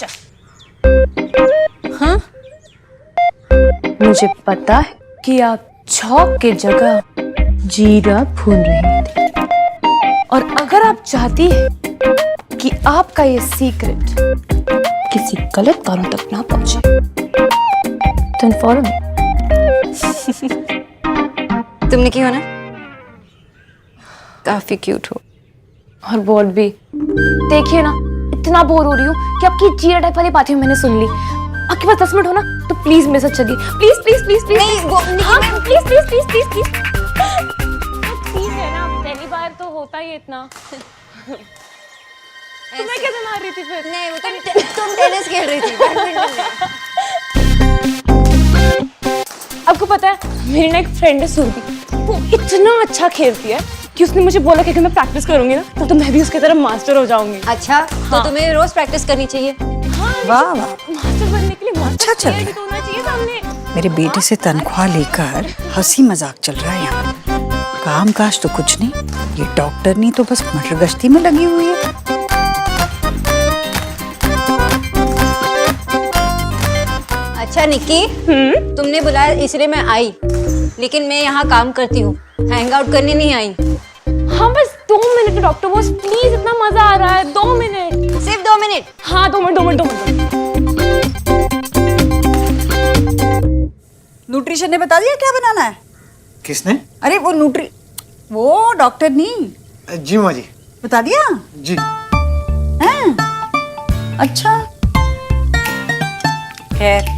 बच्चा। हाँ, मुझे पता है कि आप चौक की जगह जीरा भून रही थी, और अगर आप चाहती हैं कि आपका ये सीक्रेट किसी गलत कानों तक ना पहुंचे, तो फॉलो मी। तुमने की हो ना, काफी क्यूट हो। और बोल भी। देखिए ना, इतना बोर हो रही हूँ कि आपकी जीरा टाइप वाली बातें मैंने सुन ली। आपके पास 10 मिनट हो ना, तो प्लीज मेरे साथ चलिए। Please please please please. नहीं, हाँ, please please please please please. ठीक है ना, पहली बार तो होता ही इतना। मैं कैसे मार रही थी फिर? नहीं, वो तुम टेनिस खेल रही थी, बैडमिंटन नहीं। आपको पता है, मेरी ना एक फ्रेंड है सुरभि, वो इतना अच्छा खेलती है कि उसने मुझे बोला कि अगर मैं प्रैक्टिस करूंगी ना तो मैं भी उसकी तरह मास्टर हो जाऊंगी। अच्छा, हाँ। तो तुम्हें रोज प्रैक्टिस करनी चाहिए। हाँ, वाह वाह, मास्टर बनने के लिए मास्टर अच्छा चल प्लेयर भी तो होना चाहिए सामने। मेरे बेटे से तनख्वाह लेकर हंसी मजाक चल रहा है यहाँ। काम काज तो कुछ नहीं, ये डॉक्टर नहीं तो बस मटर गश्ती में लगी हुई है। अच्छा निक्की, तुमने बुलाया इसलिए मैं आई, लेकिन मैं यहाँ काम करती हूँ, हैंग आउट करने नहीं आई। हाँ, बस 2 मिनट डॉक्टर बॉस, प्लीज, इतना मजा आ रहा है। 2 मिनट, सिर्फ 2 मिनट। हाँ 2 मिनट 2 मिनट 2 मिनट। न्यूट्रिशन ने बता दिया क्या बनाना है? किसने? अरे वो डॉक्टर नहीं। जी माँ जी। बता दिया? जी। हैं? अच्छा, खैर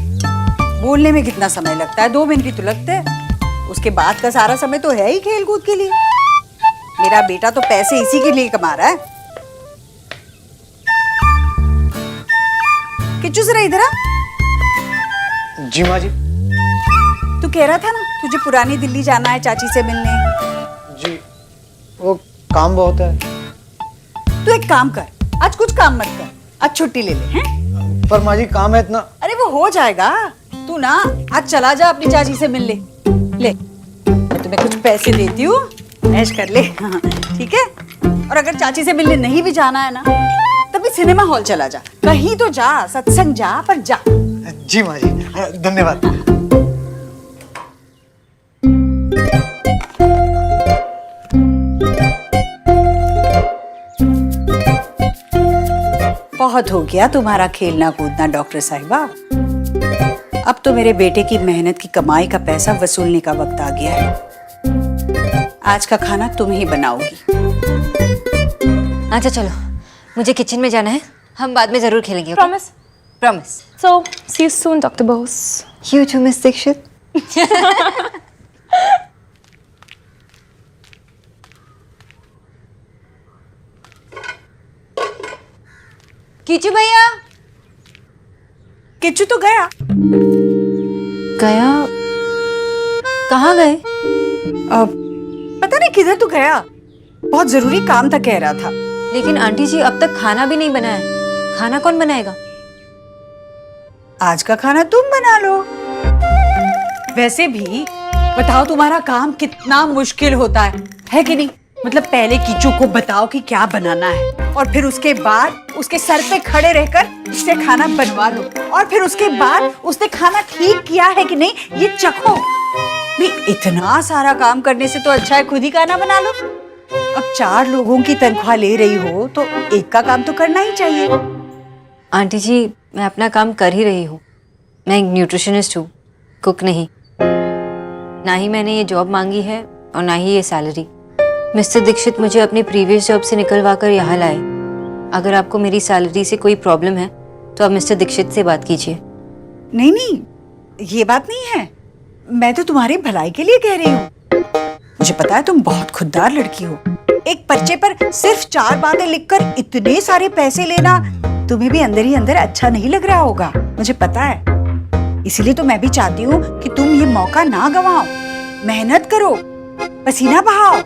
बोलने में कितना समय लगता है, 2 मिनट ही तो लगते हैं। उसके बाद का सारा समय तो है ही खेल कूद के लिए। मेरा बेटा तो पैसे इसी के लिए कमा रहा है। किच्चू जरा इधर आ। जी माँ जी। तू कह रहा था ना तुझे पुरानी दिल्ली जाना है चाची से मिलने। जी, वो काम बहुत है। तू एक काम कर, आज कुछ काम मत कर, आज छुट्टी ले ले। हैं? पर माँ जी काम है इतना। अरे वो हो जाएगा, तू ना आज चला जा अपनी चाची से मिल ले। ले, मैं तुम्हें कुछ पैसे देती हूँ, ऐश कर ले। हाँ, ठीक है। और अगर चाची से मिलने नहीं भी जाना है ना, तभी सिनेमा हॉल चला जा, कहीं तो जा, सत्संग जा, पर जा। जी माँ जी, धन्यवाद। बहुत हो गया तुम्हारा खेलना कूदना डॉक्टर साहिबा। अब तो मेरे बेटे की मेहनत की कमाई का पैसा वसूलने का वक्त आ गया है। आज का खाना तुम ही बनाओगी। अच्छा चलो, मुझे किचन में जाना है, हम बाद में जरूर खेलेंगे। Promise. Promise. So see you soon doctor boss. You too miss Dikshit. Kichu भैया। किच्चू तो गया। गया? कहाँ गए? अब पता नहीं किधर तो गया, बहुत जरूरी काम था कह रहा था। लेकिन आंटी जी अब तक खाना भी नहीं बना है, खाना कौन बनाएगा? आज का खाना तुम बना लो। वैसे भी बताओ, तुम्हारा काम कितना मुश्किल होता है कि नहीं? मतलब पहले किच्चू को बताओ कि क्या बनाना है, और फिर उसके बाद उसके सर पे खड़े रहकर उससे खाना बनवा लो, और फिर उसके बाद उसने खाना ठीक किया है कि नहीं ये चखो। भी इतना सारा काम करने से तो अच्छा है खुद ही खाना बना लो। अब 4 लोगों की तनख्वाह ले रही हो तो एक का काम तो करना ही चाहिए। आंटी जी, मैं अपना काम कर ही रही हूँ। मैं एक न्यूट्रिशनिस्ट हूँ, कुक नहीं। ना ही मैंने ये जॉब मांगी है और ना ही ये सैलरी। मिस्टर दीक्षित मुझे अपनी प्रीवियस जॉब से निकलवा कर यहाँ लाए। अगर आपको मेरी सैलरी से कोई प्रॉब्लम है तो आप मिस्टर दीक्षित से बात कीजिए। नहीं नहीं, ये बात नहीं है, मैं तो तुम्हारी भलाई के लिए कह रही हूँ। मुझे पता है तुम बहुत खुददार लड़की हो। एक पर्चे पर सिर्फ 4 बातें लिखकर इतने सारे पैसे लेना तुम्हें भी अंदर ही अंदर अच्छा नहीं लग रहा होगा, मुझे पता है। इसीलिए तो मैं भी चाहती हूँ कि तुम ये मौका ना गवाओ, मेहनत करो, पसीना बहाओ।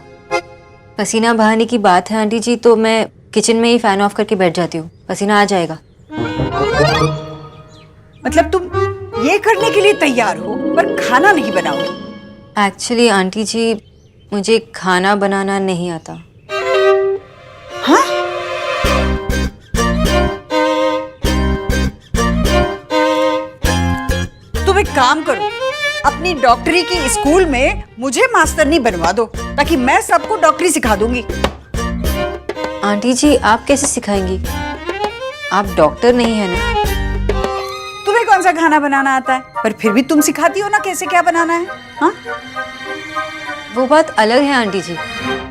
पसीना बहाने की बात है आंटी जी, तो मैं किचन में ही फैन ऑफ करके बैठ जाती हूँ, पसीना आ जाएगा। मतलब तुम ये करने के लिए तैयार हो पर खाना नहीं बनाओगी? एक्चुअली आंटी जी, मुझे खाना बनाना नहीं आता। हाँ? काम करो, अपनी डॉक्टरी की स्कूल में मुझे मास्टरनी बनवा दो, ताकि मैं सबको डॉक्टरी सिखा दूंगी। आंटी जी आप कैसे सिखाएंगी? आप डॉक्टर नहीं है ना। तुम्हें कौन सा खाना बनाना आता है, पर फिर भी तुम सिखाती हो ना कैसे क्या बनाना है। हाँ, वो बात अलग है आंटी जी,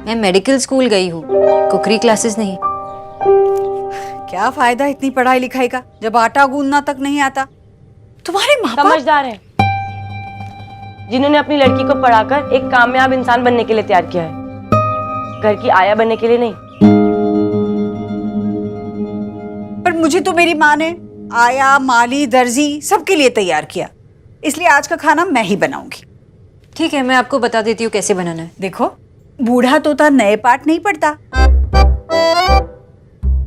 मैं मेडिकल स्कूल गई हूँ, कुकरी क्लासेस नहीं। क्या फायदा इतनी पढ़ाई लिखाई का जब आटा गूंदना तक नहीं आता। तुम्हारे माँ बाप समझदार हैं, जिन्होंने अपनी लड़की को पढ़ाकर एक कामयाब इंसान बनने के लिए तैयार किया है, घर की आया बनने के लिए नहीं। पर मुझे तो मेरी माँ ने आया, माली, दर्जी सबके लिए तैयार किया, इसलिए आज का खाना मैं ही बनाऊंगी। ठीक है, मैं आपको बता देती हूँ कैसे बनाना है। देखो, बूढ़ा तोता नए पाठ नहीं पढ़ता।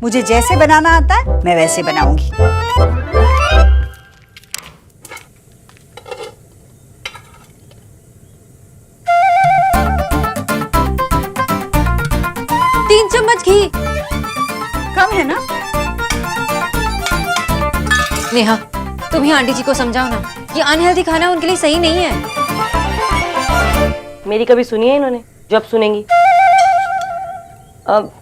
मुझे जैसे बनाना आता है मैं वैसे बनाऊंगी। तीन चम्मच घी कम है ना? नेहा, तुम ही आंटी जी को समझाओ ना, ये अनहेल्दी खाना उनके लिए सही नहीं है। मेरी कभी सुनी है इन्होंने जो अब सुनेंगी?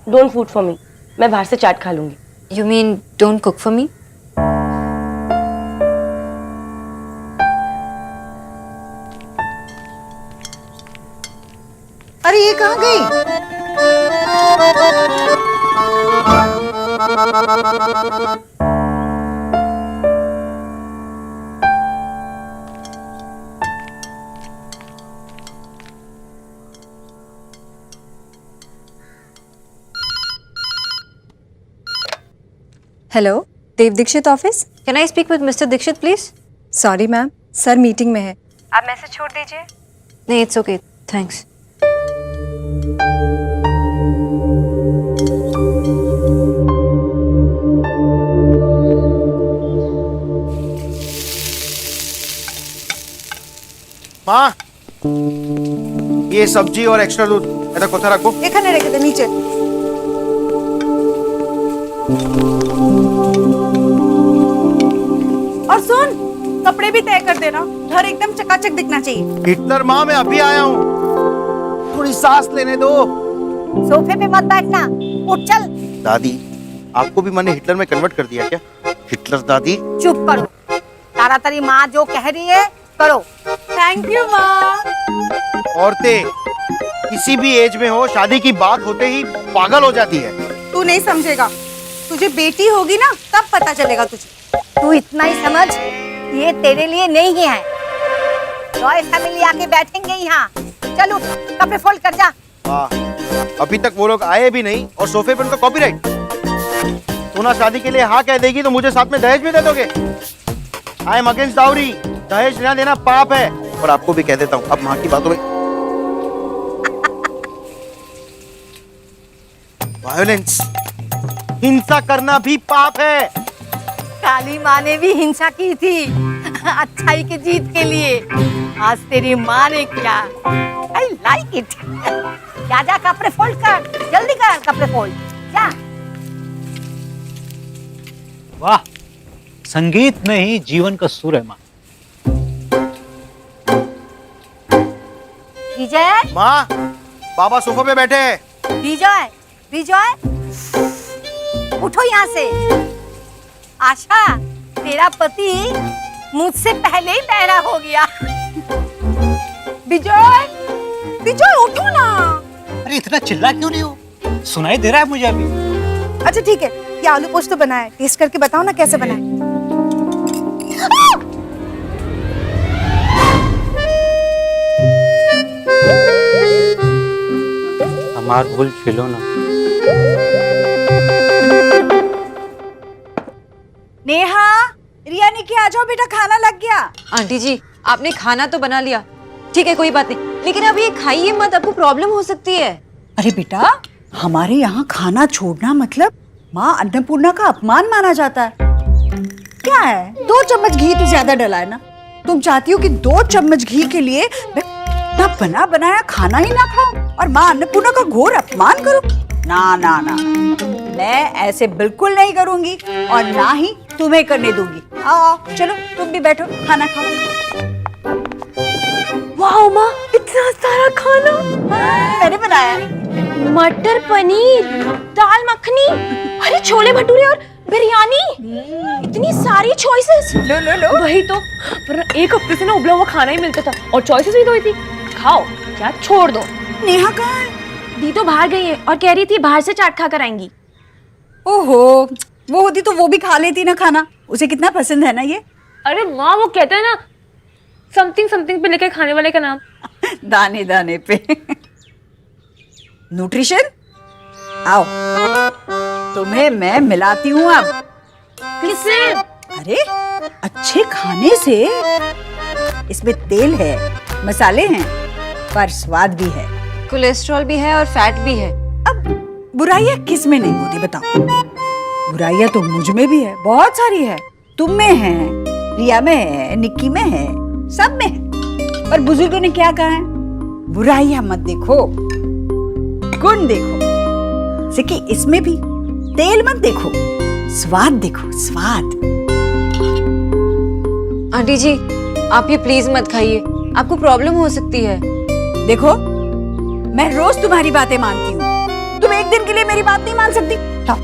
डोंट फूड फॉर मी, मैं बाहर से चाट खा लूंगी। You mean don't cook for me? अरे ये कहाँ गई? Hello, Dev Dikshit office. Can I speak with mister Dikshit please? Sorry ma'am, sir meeting में है। आप मैसेज छोड़ दीजिए। नहीं, इट्स ओके, थैंक्स। माँ, ये सब्जी और एक्स्ट्रा दूध এটা কোথায় রাখবো? এখানে রেখে দে নিচে। और सुन, कपड़े भी तय कर देना, घर एकदम चकाचक दिखना चाहिए। हिटलर माँ, मैं अभी आया हूँ, थोड़ी सांस लेने दो। सोफे पे मत बैठना, उठ चल। दादी, आपको भी मैंने हिटलर में कन्वर्ट कर दिया क्या? हिटलर दादी। चुप करो, तारातारी माँ जो कह रही है करो। थैंक यू माँ। औरतें किसी भी एज में हो, शादी की बात होते ही पागल हो जाती है। तू नहीं समझेगा, तुझे बेटी होगी ना तब पता चलेगा तुझे। तू इतना ही समझ, ये तेरे लिए नहीं है। रॉय फैमिली आके बैठेंगे यहाँ। चल उठ, कपड़े फोल्ड कर जा। वाह, अभी तक वो लोग आए भी नहीं और सोफे पे उनका कॉपीराइट। सोना शादी के लिए हाँ कह देगी तो मुझे साथ में दहेज भी दे दोगे? आई एम अगेंस्ट डाउरी, दहेज लेना देना पाप है। और आपको भी कह देता हूँ, अब माँ की बातों में वायोलेंस, हिंसा करना भी पाप है। काली माँ ने भी हिंसा की थी अच्छाई की जीत के लिए। आज तेरी माँ ने किया। I like it. जा जा, कपड़े फोल्ड कर, जल्दी कर कपड़े फोल्ड जा। वाह, संगीत में ही जीवन का सुर है माँ। विजय, माँ, बाबा सोफा पे बैठे हैं। विजय, विजय, उठो यहाँ से। आशा, तेरा पति मुझसे पहले ही पैरा हो गया। विजय, विजय उठो ना। अरे इतना चिल्ला क्यों नहीं हो? सुनाई दे रहा है मुझे अभी। अच्छा ठीक है, ये आलू पोस्त तो बना है, टेस्ट करके बताओ ना कैसे बना है। हमार भूल छिलो ना। नेहा, रिया ने कि आ जाओ बेटा, खाना लग गया। आंटी जी, आपने खाना तो बना लिया, ठीक है कोई बात नहीं, लेकिन अब ये खाइए मत, आपको प्रॉब्लम हो सकती है। अरे बेटा, हमारे यहाँ खाना छोड़ना मतलब माँ अन्नपूर्णा का अपमान माना जाता है। क्या है, 2 चम्मच घी तो ज्यादा डला है ना। तुम चाहती हो कि 2 चम्मच घी के लिए मैं इतना बना बनाया खाना ही ना खाऊं और माँ अन्नपूर्णा का घोर अपमान करूं? ना ना ना, मैं ऐसे बिल्कुल नहीं करूंगी और ना ही तुम्हें करने दूंगी। आओ चलो, तुम भी बैठो, खाना खाओ। वाह माँ, इतना सारा खाना। मैंने बनाया। मटर पनीर, दाल मखनी, अरे छोले भटूरे और बिरयानी, इतनी सारी चॉइसेस। लो लो लो। वही तो, पर एक हफ्ते से ना उबला हुआ खाना ही मिलता था और चॉइसेस भी तो हुई थी। खाओ क्या छोड़ दो। नेहा कहाँ है? दी तो बाहर गई है और कह रही थी बाहर से चाट खा कर आएंगी। ओहो, वो होती तो वो भी खा लेती ना खाना, उसे कितना पसंद है ना ये। अरे माँ, वो कहते हैं ना समथिंग समथिंग पे लेके खाने वाले का नाम। दाने दाने पे। न्यूट्रिशन, आओ तुम्हें मैं मिलाती हूँ अब। किससे? अरे अच्छे खाने से। इसमें तेल है, मसाले हैं, पर स्वाद भी है। कोलेस्ट्रॉल भी है और फैट भी है। अब बुराइयां किस में नहीं होती बताओ? बुराइयां तो मुझ में भी है, बहुत सारी है। तुम में है, रिया में है, निक्की में है, सब में है। पर बुजुर्गों ने क्या कहा है? बुराइयां मत देखो, गुण देखो। सिकी इसमें भी तेल मत देखो, स्वाद देखो, स्वाद। आंटी जी, आप ये प्लीज मत खाइए, आपको प्रॉब्लम हो सकती है। देखो, मैं रोज तुम्हारी बातें मानती हूँ, तुम एक दिन के लिए मेरी बात नहीं मान सकती। हाँ।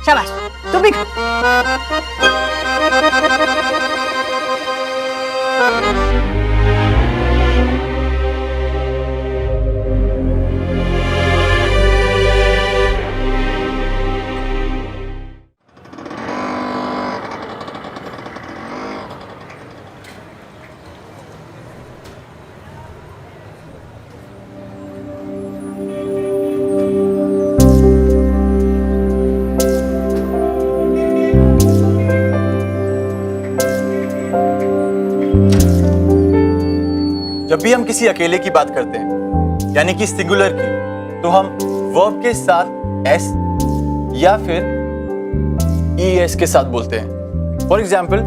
शाबाश, तुम भी खाओ। जब भी हम किसी अकेले की बात करते हैं, यानी कि सिंगुलर की, तो हम वर्ब के साथ एस या फिर ईएस के साथ बोलते हैं। For example,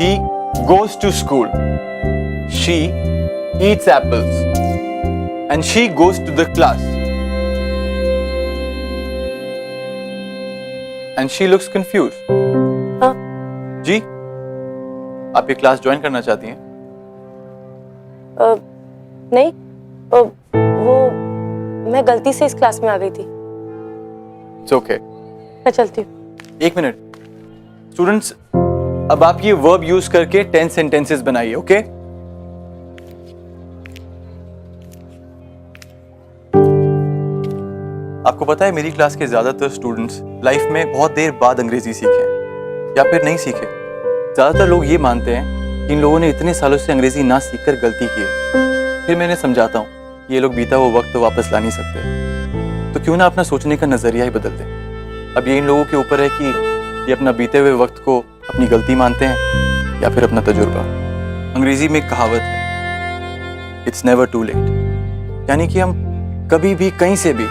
he goes to school, she eats apples and she goes to the class and she looks confused. जी, आप ये क्लास ज्वाइन करना चाहती हैं? नहीं, वो मैं गलती से इस क्लास में आ गई थी। इट्स ओके, मैं चलती हूँ। एक मिनट स्टूडेंट्स, अब आप ये वर्ब यूज करके 10 सेंटेंसेस बनाइए। ओके? आपको पता है मेरी क्लास के ज्यादातर स्टूडेंट्स लाइफ में बहुत देर बाद अंग्रेजी सीखे या फिर नहीं सीखे। ज्यादातर लोग ये मानते हैं कि इन लोगों ने इतने सालों से अंग्रेजी ना सीखकर गलती की है। फिर मैंने समझाता हूँ ये लोग बीता हुआ वक्त तो वापस ला नहीं सकते, तो क्यों ना अपना सोचने का नजरिया ही बदल दें। अब ये इन लोगों के ऊपर है कि ये अपना बीते हुए वक्त को अपनी गलती मानते हैं या फिर अपना तजुर्बा। अंग्रेजी में एक कहावत है, इट्स नेवर टू लेट, यानी कि हम कभी भी कहीं से भी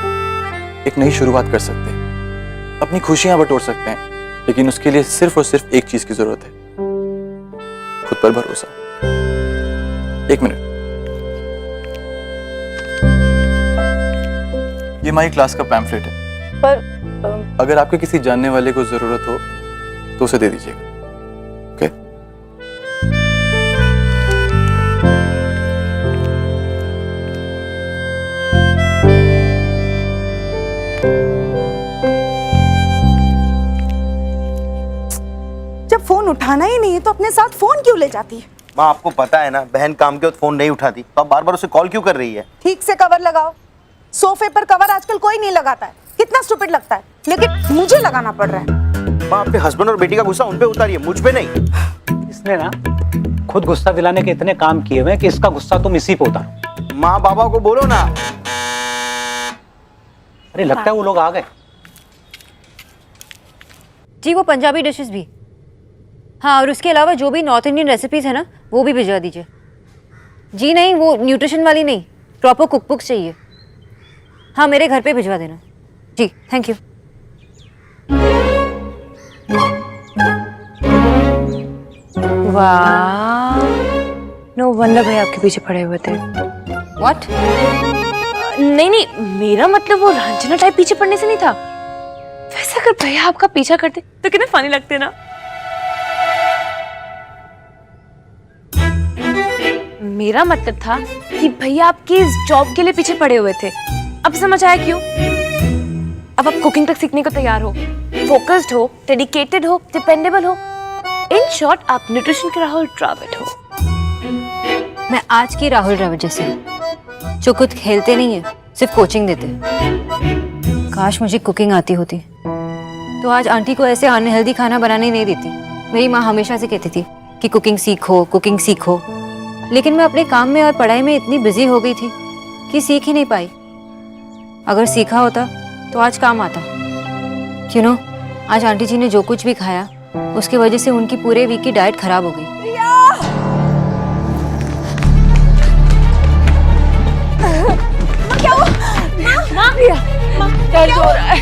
एक नई शुरुआत कर सकते हैं, अपनी खुशियां बटोर सकते हैं, लेकिन उसके लिए सिर्फ और सिर्फ एक चीज की जरूरत है, खुद पर भरोसा। एक मिनट, ये हमारी क्लास का पैम्फलेट है, पर अगर आपके किसी जानने वाले को जरूरत हो तो उसे दे दीजिएगा। ओके? जब फोन उठाना ही नहीं है तो अपने साथ फोन क्यों ले जाती है? माँ, आपको पता है ना, बहन काम के वक्त फोन नहीं उठाती, तो आप बार बार उसे कॉल क्यों कर रही है? ठीक से कवर लगाओ। सोफे पर कवर आजकल कोई नहीं लगाता है, कितना स्टूपिड लगता है, लेकिन मुझे लगाना पड़ रहा है। माँ, अपने हस्बैंड और बेटी का गुस्सा उन पे उतारिए, मुझ पे नहीं। इसने ना खुद गुस्सा दिलाने के इतने काम किए हुए हैं कि इसका गुस्सा तुम इसी पे उतारो। माँ बाबा को बोलो ना। अरे लगता है वो लोग आ गए। जी, वो पंजाबी डिशेस भी, हाँ, और उसके अलावा जो भी नॉर्थ इंडियन रेसिपीज है ना, वो भी भिजवा दीजिए। जी नहीं, वो न्यूट्रिशन वाली नहीं, प्रॉपर कुकबुक चाहिए। हाँ, मेरे घर पे भिजवा देना। जी, थैंक यू। वाह, नो वंडर भाई आपके पीछे पड़े हुए थे। व्हाट? नहीं नहीं, मेरा मतलब वो रंजना टाइप पीछे पड़ने से नहीं था। वैसे अगर भैया आपका पीछा करते तो कितने फनी लगते ना। मेरा मतलब था कि भैया आपकी इस जॉब के लिए पीछे पड़े हुए थे। अब समझ आया क्यों? अब आप कुकिंग तक सीखने को तैयार हो, फोकस्ड हो, डेडिकेटेड हो, डिपेंडेबल हो। इन शॉर्ट आप न्यूट्रिशन के राहुल द्रविड़ हो। मैं आज की राहुल द्रविड़ जैसी हूँ, जो खुद खेलते नहीं है, सिर्फ कोचिंग देते हैं। काश मुझे कुकिंग आती होती तो आज आंटी को ऐसे अनहेल्दी खाना बनाने नहीं देती। मेरी माँ हमेशा से कहती थी कि कुकिंग सीखो, लेकिन मैं अपने काम में और पढ़ाई में इतनी बिजी हो गई थी कि सीख ही नहीं पाई। अगर सीखा होता तो आज काम आता। यू नो, आज आंटी जी ने जो कुछ भी खाया उसकी वजह से उनकी पूरे वीक की डाइट खराब हो गई। दर्द हो रहा है।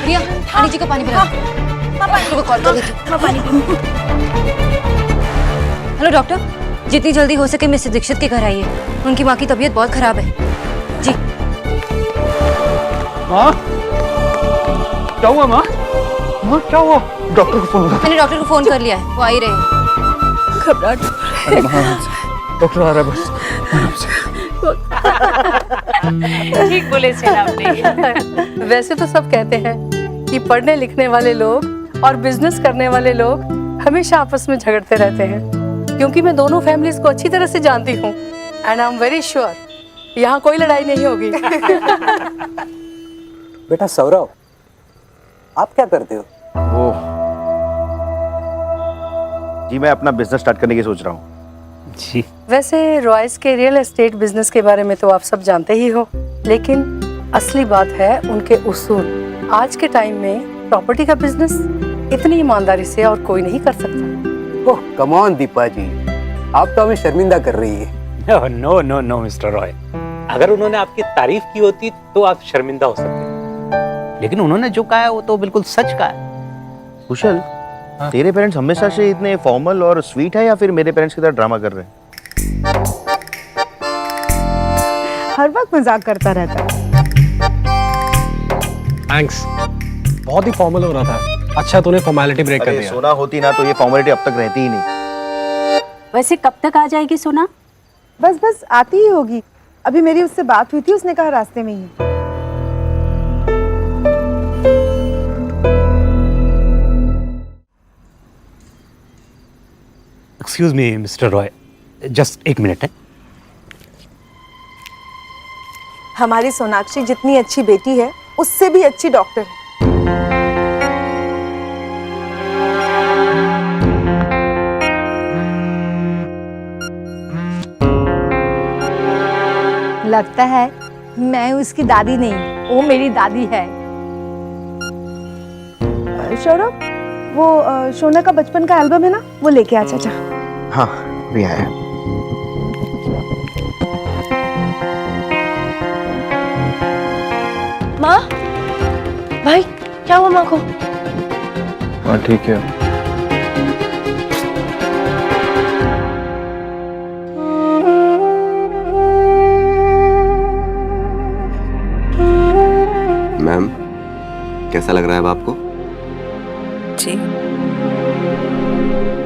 रिया, आंटी जी को पानी पिला। डॉक्टर को कॉल कर देती। हेलो डॉक्टर, जितनी जल्दी हो सके मिस्टर दीक्षित के घर आइए। उनकी माँ की तबीयत बहुत खराब है। जी। माँ क्या हुआ? माँ क्या हुआ? डॉक्टर को फोन। मैंने डॉक्टर को फोन कर लिया है, वो आ ही रहे हैं। घबराहट। डॉक्टर आ रहा है बस। ठीक बोले आपने। वैसे तो सब कहते हैं कि पढ़ने लिखने वाले लोग और बिजनेस करने वाले लोग हमेशा आपस में झगड़ते रहते हैं, क्योंकि मैं दोनों फैमिलीज को अच्छी तरह से जानती हूँ and I am very sure यहाँ कोई लड़ाई नहीं होगी। बेटा सौरव, आप क्या करते हो? जी मैं अपना बिजनेस स्टार्ट करने की सोच रहा हूँ। जी वैसे रॉयस के रियल एस्टेट बिजनेस के बारे में तो आप सब जानते ही हो, लेकिन असली बात है उनके उसूल। आज के टाइम में प्रॉपर्टी का बिजनेस इतनी ईमानदारी से और कोई नहीं कर सकता। ओह कम ऑन दीपा जी, आप तो हमें शर्मिंदा कर रही है। No no no mister Roy, अगर उन्होंने आपकी तारीफ की होती तो आप शर्मिंदा हो सकते, लेकिन उन्होंने जो कहा है वो तो बिल्कुल सच कहा है। कुशल, तेरे पेरेंट्स हमेशा से इतने फॉर्मल और स्वीट है या फिर मेरे पेरेंट्स की तरह ड्रामा कर रहे हैं? हर वक्त मजाक करता रहता है। थैंक्स, बहुत ही फॉर्मल हो रहा था। अच्छा तूने फॉर्मेलिटी ब्रेक कर दिया। सोना होती ना तो ये फॉर्मेलिटी अब तक रहती ही नहीं। वैसे कब तक आ जाएगी सोना? बस आती ही होगी। अभी मेरी उससे बात हुई थी, उसने कहा रास्ते में ही। Excuse me mister Roy, just एक मिनट है। हमारी सोनाक्षी जितनी अच्छी बेटी है उससे भी अच्छी डॉक्टर है। लगता है मैं उसकी दादी नहीं, वो मेरी दादी है। सौरभ, वो शोना का बचपन का एल्बम है ना, वो लेके आ चाचा। हाँ भी आया। माँ, भाई क्या हुआ माँ को? हाँ ठीक है। मैम कैसा लग रहा है अब आपको? जी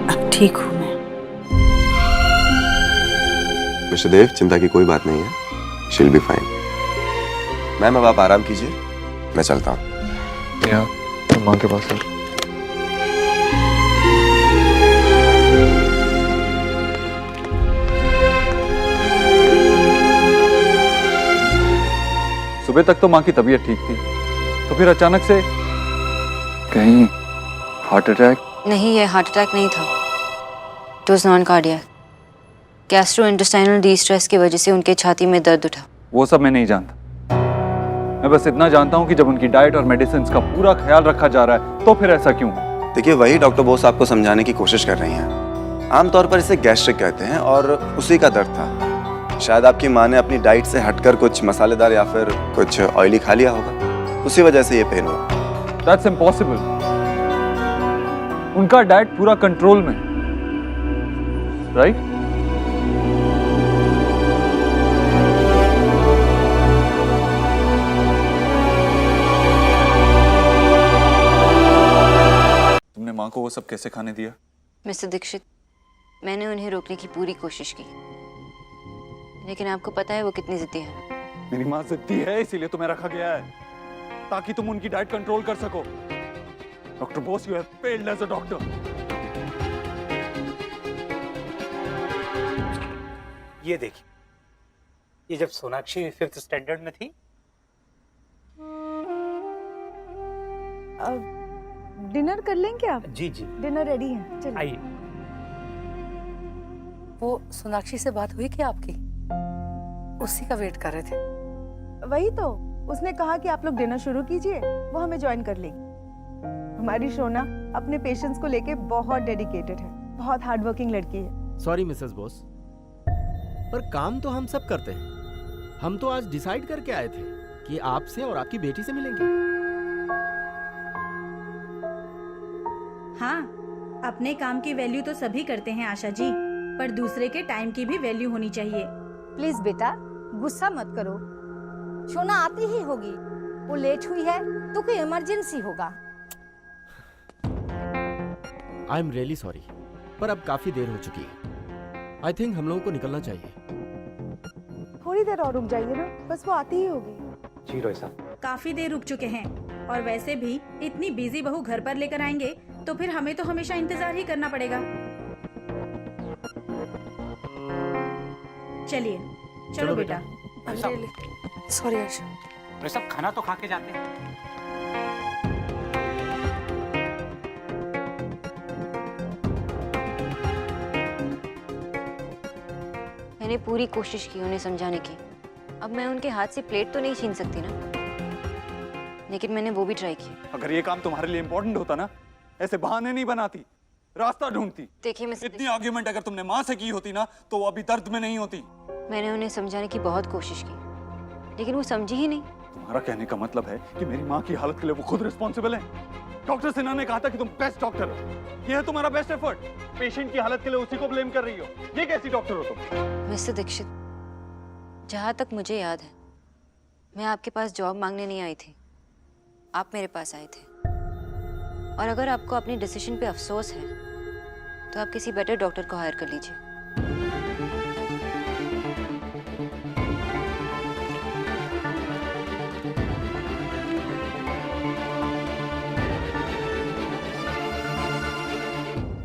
अब ठीक हूँ मैं। मिस्टर देव, चिंता की कोई बात नहीं है, she will be fine. Ma'am अब आप आराम कीजिए, मैं चलता हूँ। तो माँ के पास है। सुबह तक तो माँ की तबीयत ठीक थी, तो फिर अचानक से कहीं हार्ट अटैक? नहीं, ये हार्ट अटैक नहीं था, it was non cardiac. Gastrointestinal distress की वजह से उनके छाती में दर्द उठा। वो सब मैं नहीं जानता। मैं बस इतना जानता हूँ कि जब उनकी डाइट और मेडिसिन का पूरा ख्याल रखा जा रहा है तो फिर ऐसा क्यों? देखिए, वही डॉक्टर बोस आपको समझाने की कोशिश कर रही हैं। आमतौर पर इसे गैस्ट्रिक कहते हैं और उसी का दर्द था। शायद आपकी माँ ने अपनी डाइट से हटकर कुछ मसालेदार या फिर कुछ ऑयली खा लिया होगा, उसी वजह से ये पेन हुआ। That's impossible. उनका डाइट पूरा कंट्रोल में, राइट? तुमने माँ को वो सब कैसे खाने दिया? मिस्टर दीक्षित, मैंने उन्हें रोकने की पूरी कोशिश की, लेकिन आपको पता है वो कितनी जिद्दी है। मेरी माँ जिद्दी है, इसीलिए तुम्हें रखा गया है ताकि तुम उनकी डाइट कंट्रोल कर सको। Doctor Bose, you have failed as a doctor. ये देखिए, ये जब सोनाक्षी 5th स्टैंडर्ड में थी, डिनर कर लें क्या? जी जी डिनर रेडी है, चलिए। आइए। वो सोनाक्षी से बात हुई क्या आपकी? उसी का वेट कर रहे थे। वही तो, उसने कहा कि आप लोग डिनर शुरू कीजिए, वो हमें ज्वाइन कर लेगी। हमारी शोना अपने पेशेंट्स को लेके बहुत डेडिकेटेड है, बहुत हार्ड वर्किंग लड़की है। सॉरी मिसेस बोस, पर काम तो हम सब करते हैं। हम तो आज डिसाइड करके आए थे कि आपसे और आपकी बेटी से मिलेंगे। हाँ, अपने काम की वैल्यू तो सभी करते हैं आशा जी, पर दूसरे के टाइम की भी वैल्यू होनी चाहिए। प्लीज बेटा गुस्सा मत करो, शोना आती ही होगी, वो लेट हुई है तो कोई इमरजेंसी होगा। आई एम रियली सॉरी, पर अब काफी देर हो चुकी है। आई थिंक हम लोगों को निकलना चाहिए। थोड़ी देर और रुक जाइए ना, बस वो आती ही होगी। जी रोहित साहब। काफी देर रुक चुके हैं, और वैसे भी इतनी बिजी बहू घर पर लेकर आएंगे तो फिर हमें तो हमेशा इंतजार ही करना पड़ेगा। चलिए, चलो बेटा। सॉरी आशा। रोहित साहब, खाना तो खा के जाते हैं। मैंने पूरी कोशिश की उन्हें समझाने की। अब मैं उनके हाथ से प्लेट तो नहीं छीन सकती ना, लेकिन मैंने वो भी ट्राई किया। अगर ये काम तुम्हारे लिए इंपॉर्टेंट होता ना, ऐसे बहाने नहीं बनाती, रास्ता ढूंढती। देखिए मैं इतनी आर्ग्यूमेंट अगर तुमने माँ से की होती ना, तो वो अभी दर्द में नहीं होती। मैंने उन्हें समझाने की बहुत कोशिश की, लेकिन वो समझी ही नहीं। तुम्हारा कहने का मतलब है कि मेरी माँ की हालत के लिए वो खुद रिस्पॉन्सिबल है। डॉक्टर सिन्हा ने कहा था कि तुम बेस्ट डॉक्टर हो, ये है तुम्हारा बेस्ट एफर्ट। पेशेंट की हालत के लिए उसी को ब्लेम कर रही हो, ये कैसी डॉक्टर हो तुम? मिस्टर दीक्षित, जहाँ तक मुझे याद है, मैं आपके पास जॉब मांगने नहीं आई थी, आप मेरे पास आए थे। और अगर आपको अपने डिसीजन पे अफसोस है तो आप किसी बेटर डॉक्टर को हायर कर लीजिए।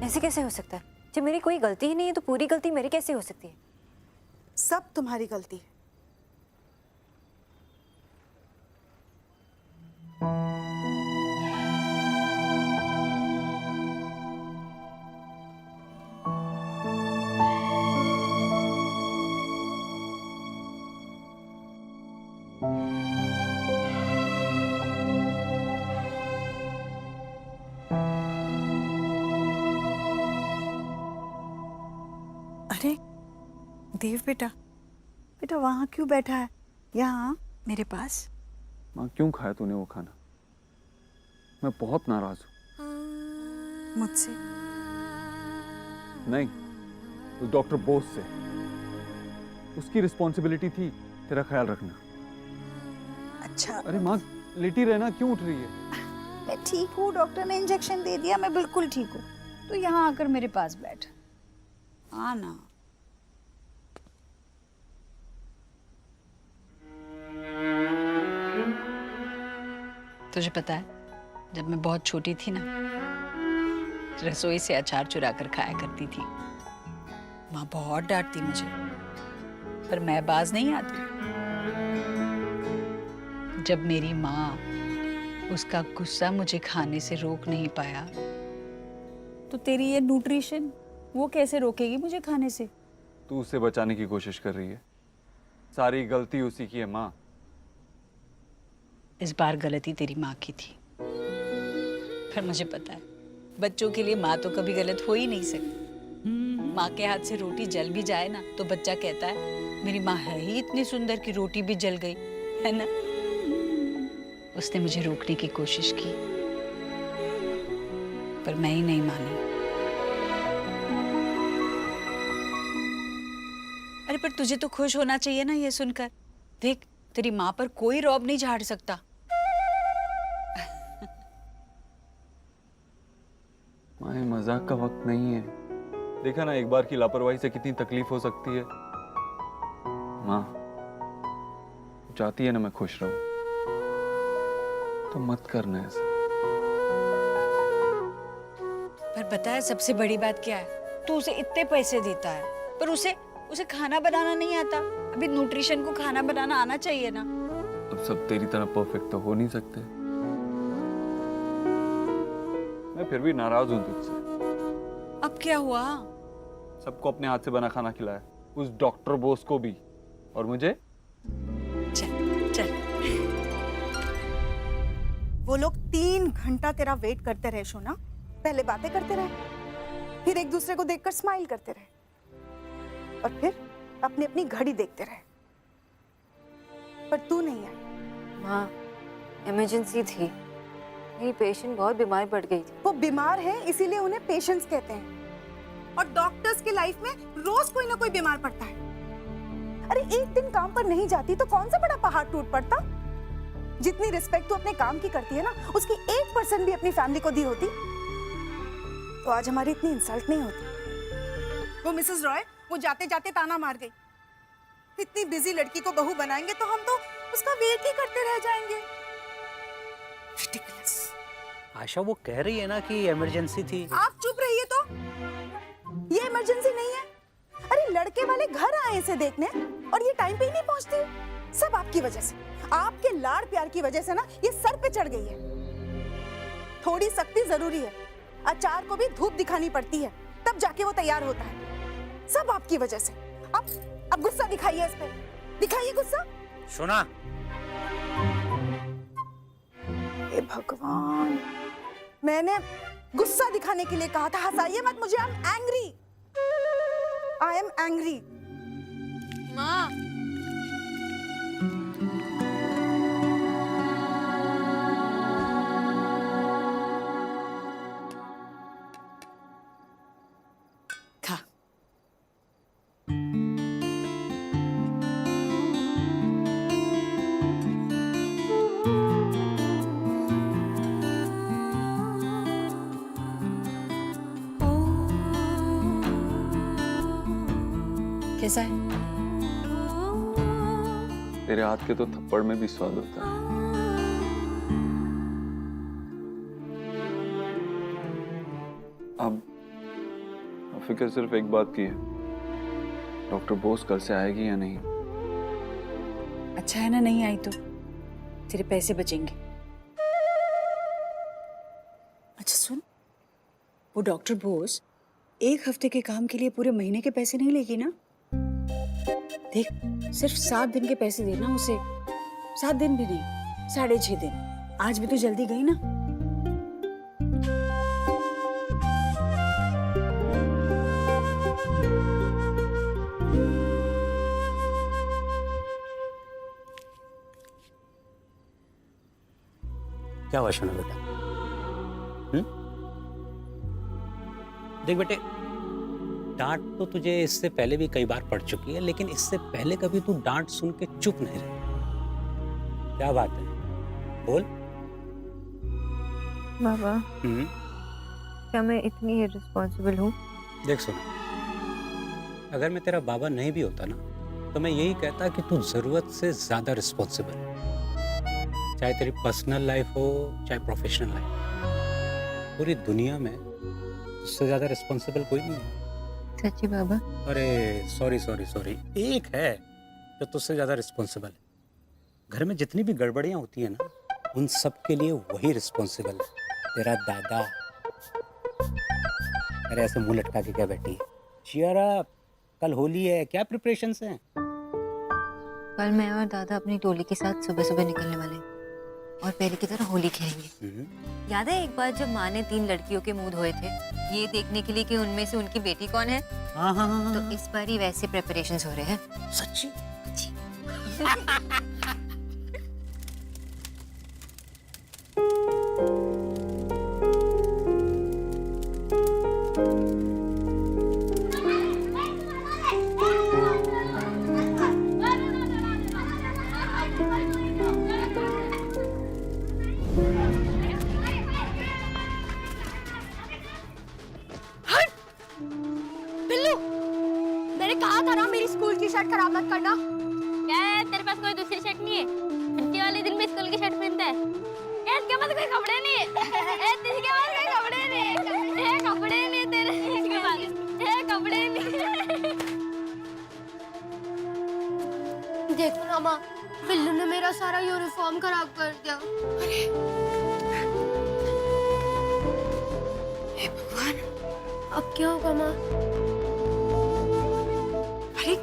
ऐसे कैसे हो सकता है? जब मेरी कोई गलती ही नहीं है तो पूरी गलती मेरी कैसे हो सकती है? सब तुम्हारी गलती है। अरे देव बेटा, बेटा वहां क्यों बैठा है? यहाँ मेरे पास। माँ, क्यों खाया तूने वो खाना? मैं बहुत नाराज हूँ। मुझसे नहीं, उस डॉक्टर बोस से। उसकी रिस्पॉन्सिबिलिटी थी तेरा ख्याल रखना। अच्छा। अरे माँ, लेटी रहना, क्यों उठ रही है? मैं ठीक हूँ, डॉक्टर ने इंजेक्शन दे दिया, मैं बिल्कुल ठीक हूँ। तो यहाँ आकर मेरे पास बैठ। आना। तुझे पता है, जब मैं बहुत छोटी थी ना, रसोई से अचार चुरा कर खाया करती थी। माँ बहुत डांटती मुझे, पर मैं बाज नहीं आती। जब मेरी माँ उसका गुस्सा मुझे खाने से रोक नहीं पाया, तो तेरी ये न्यूट्रिशन वो कैसे रोकेगी मुझे खाने से? तू उसे बचाने की कोशिश कर रही है। सारी गलती उसी की है माँ। इस बार गलती तेरी माँ की थी, पर मुझे पता है बच्चों के लिए माँ तो कभी गलत हो ही नहीं सकती। माँ के हाथ से रोटी जल भी जाए ना तो बच्चा कहता है मेरी माँ है ही इतनी सुंदर कि रोटी भी जल गई, है ना? उसने मुझे रोकने की कोशिश की, पर मैं ही नहीं मानी। अरे पर तुझे तो खुश होना चाहिए ना ये सुनकर। देख, तेरी माँ पर कोई रौब नहीं झाड़ सकता। माँ, ये मजाक का वक्त नहीं है। देखा ना एक बार की लापरवाही से कितनी तकलीफ हो सकती है। माँ, चाहती है ना मैं खुश रहूं, तो मत करना ऐसा। पर पता है सबसे बड़ी बात क्या है? तू उसे इतने पैसे देता है पर उसे खाना बनाना नहीं आता। अभी न्यूट्रिशन को खाना बनाना आना चाहिए ना। अब सब तेरी तरह परफेक्ट तो हो नहीं सकते। मैं फिर भी नाराज हूं तुझसे। अब क्या हुआ? सबको अपने हाथ से बना खाना खिलाया, उस डॉक्टर बोस को भी, और मुझे। चल वो लोग 3 घंटा तेरा वेट करते रहे सोना। पहले बातें करते रहे, फिर एक दूसरे को देखकर स्माइल करते रहे, और फिर अपनी अपनी घड़ी देखते रहे, पर तू नहीं आई। माँ, इमरजेंसी थी, मेरी पेशेंट बहुत बीमार पड़ गई थी। वो बीमार है इसीलिए उन्हें पेशेंट्स कहते हैं, और डॉक्टर्स की लाइफ में रोज कोई ना कोई बीमार पड़ता है। अरे एक दिन काम पर नहीं जाती तो कौन सा बड़ा पहाड़ टूट पड़ता। जितनी रिस्पेक्ट तू अपने काम की करती है ना, उसकी 1% भी अपनी फैमिली को दी होती तो आज हमारी इतनी इंसल्ट नहीं होती। वो मिसेस रॉय, वो जाते जाते ताना मार गई, इतनी बिजी लड़की को बहू बनाएंगे तो हम तो उसका वेट ही करते रह जाएंगे। Ridiculous। आशा वो कह रही है ना कि इमरजेंसी थी। आप चुप रहिए तो। ये इमरजेंसी नहीं है। अरे लड़के वाले घर आए इसे देखने और ये टाइम पे ही नहीं पहुंचती। सब आपकी वजह से, आपके लाड़ प्यार की वजह से ना ये सर पे चढ़ गई है। थोड़ी सख्ती जरूरी है, अचार को भी धूप दिखानी पड़ती है, तब जाके वो तैयार होता है। सब आपकी वजह से। अब गुस्सा दिखाइए इस पे, दिखाइए गुस्सा। सुना? हे भगवान, मैंने गुस्सा दिखाने के लिए कहा था। हंसाइए मत मुझे। I am angry, I am angry. माँ, खा। कैसा है? तेरे हाथ के तो थप्पड़ में भी स्वाद होता है। अब फिक्र सिर्फ एक बात की है, डॉक्टर बोस कल से आएगी या नहीं। अच्छा है ना नहीं आई तो तेरे पैसे बचेंगे। अच्छा सुन, वो डॉक्टर बोस 1 हफ्ते के काम के लिए पूरे महीने के पैसे नहीं लेगी ना? देख, सिर्फ 7 दिन के पैसे देना उसे। 7 दिन भी नहीं, 6.5 दिन। आज भी तो जल्दी गई ना। क्या हुआ शोना बेटा? देख बेटे, डांट तो तुझे इससे पहले भी कई बार पड़ चुकी है, लेकिन इससे पहले कभी तू डांट सुन के चुप नहीं रही। क्या बात है, बोल। बाबा, क्या मैं इतनी इर्रिस्पॉन्सिबल हूँ? देख सुना, अगर मैं तेरा बाबा नहीं भी होता ना, तो मैं यही कहता कि तू जरूरत से ज्यादा रिस्पॉन्सिबल है। चाहे तेरी पर्सनल लाइफ हो, चाहे प्रोफेशनल लाइफ, पूरी दुनिया में उससे ज्यादा रिस्पॉन्सिबल कोई नहीं है। सच्ची बाबा? अरे सॉरी, एक है जो तुझसे ज्यादा रिस्पॉन्सिबल है। घर में जितनी भी गड़बड़ियां होती है ना, उन सब के लिए वही रिस्पॉन्सिबल है, तेरा दादा। अरे ऐसे मुंह लटका के क्या बैठी है? चियर अप, कल होली है, क्या प्रिपरेशंस हैं? कल मैं और दादा अपनी टोली के साथ सुबह सुबह निकलने वाले हैं और पहले की तरह होली खेलेंगे। याद है एक बार जब माँ ने 3 लड़कियों के मुंह धोए थे, ये देखने के लिए कि उनमें से उनकी बेटी कौन है? हाँ। तो इस बार ही वैसे प्रिपरेशंस हो रहे हैं। सच्ची? बिल्लू, मैंने कहा था ना मेरी स्कूल की शर्ट खराब मत करना। क्या है, तेरे पास कोई दूसरी शर्ट नहीं है? छुट्टी वाले दिन भी स्कूल की शर्ट पहनता है? इसके पास कोई कपड़े नहीं है? इसके पास कोई कपड़े नहीं है? कपड़े नहीं तेरे इसके पास? कपड़े नहीं। देखो ना माँ, बिल्लू ने मेरा सारा यूनिफॉर्म खराब कर दिया। हे भगवान, अब क्या होगा माँ? अरे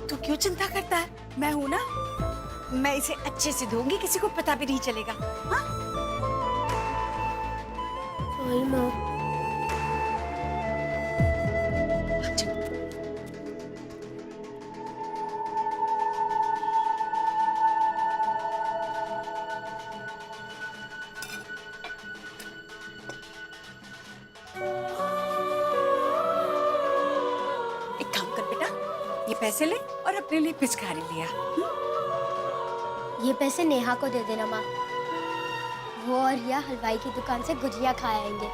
तू क्यों चिंता करता है? मैं हूं ना, मैं इसे अच्छे से धोऊंगी, किसी को पता भी नहीं चलेगा। हाँ? सॉरी माँ। एक काम कर बेटा, ये पैसे ले और अपने लिए पिचकारी लिया। ये पैसे नेहा को दे देना माँ। वो और रिया हलवाई की दुकान से गुजिया खा आएंगे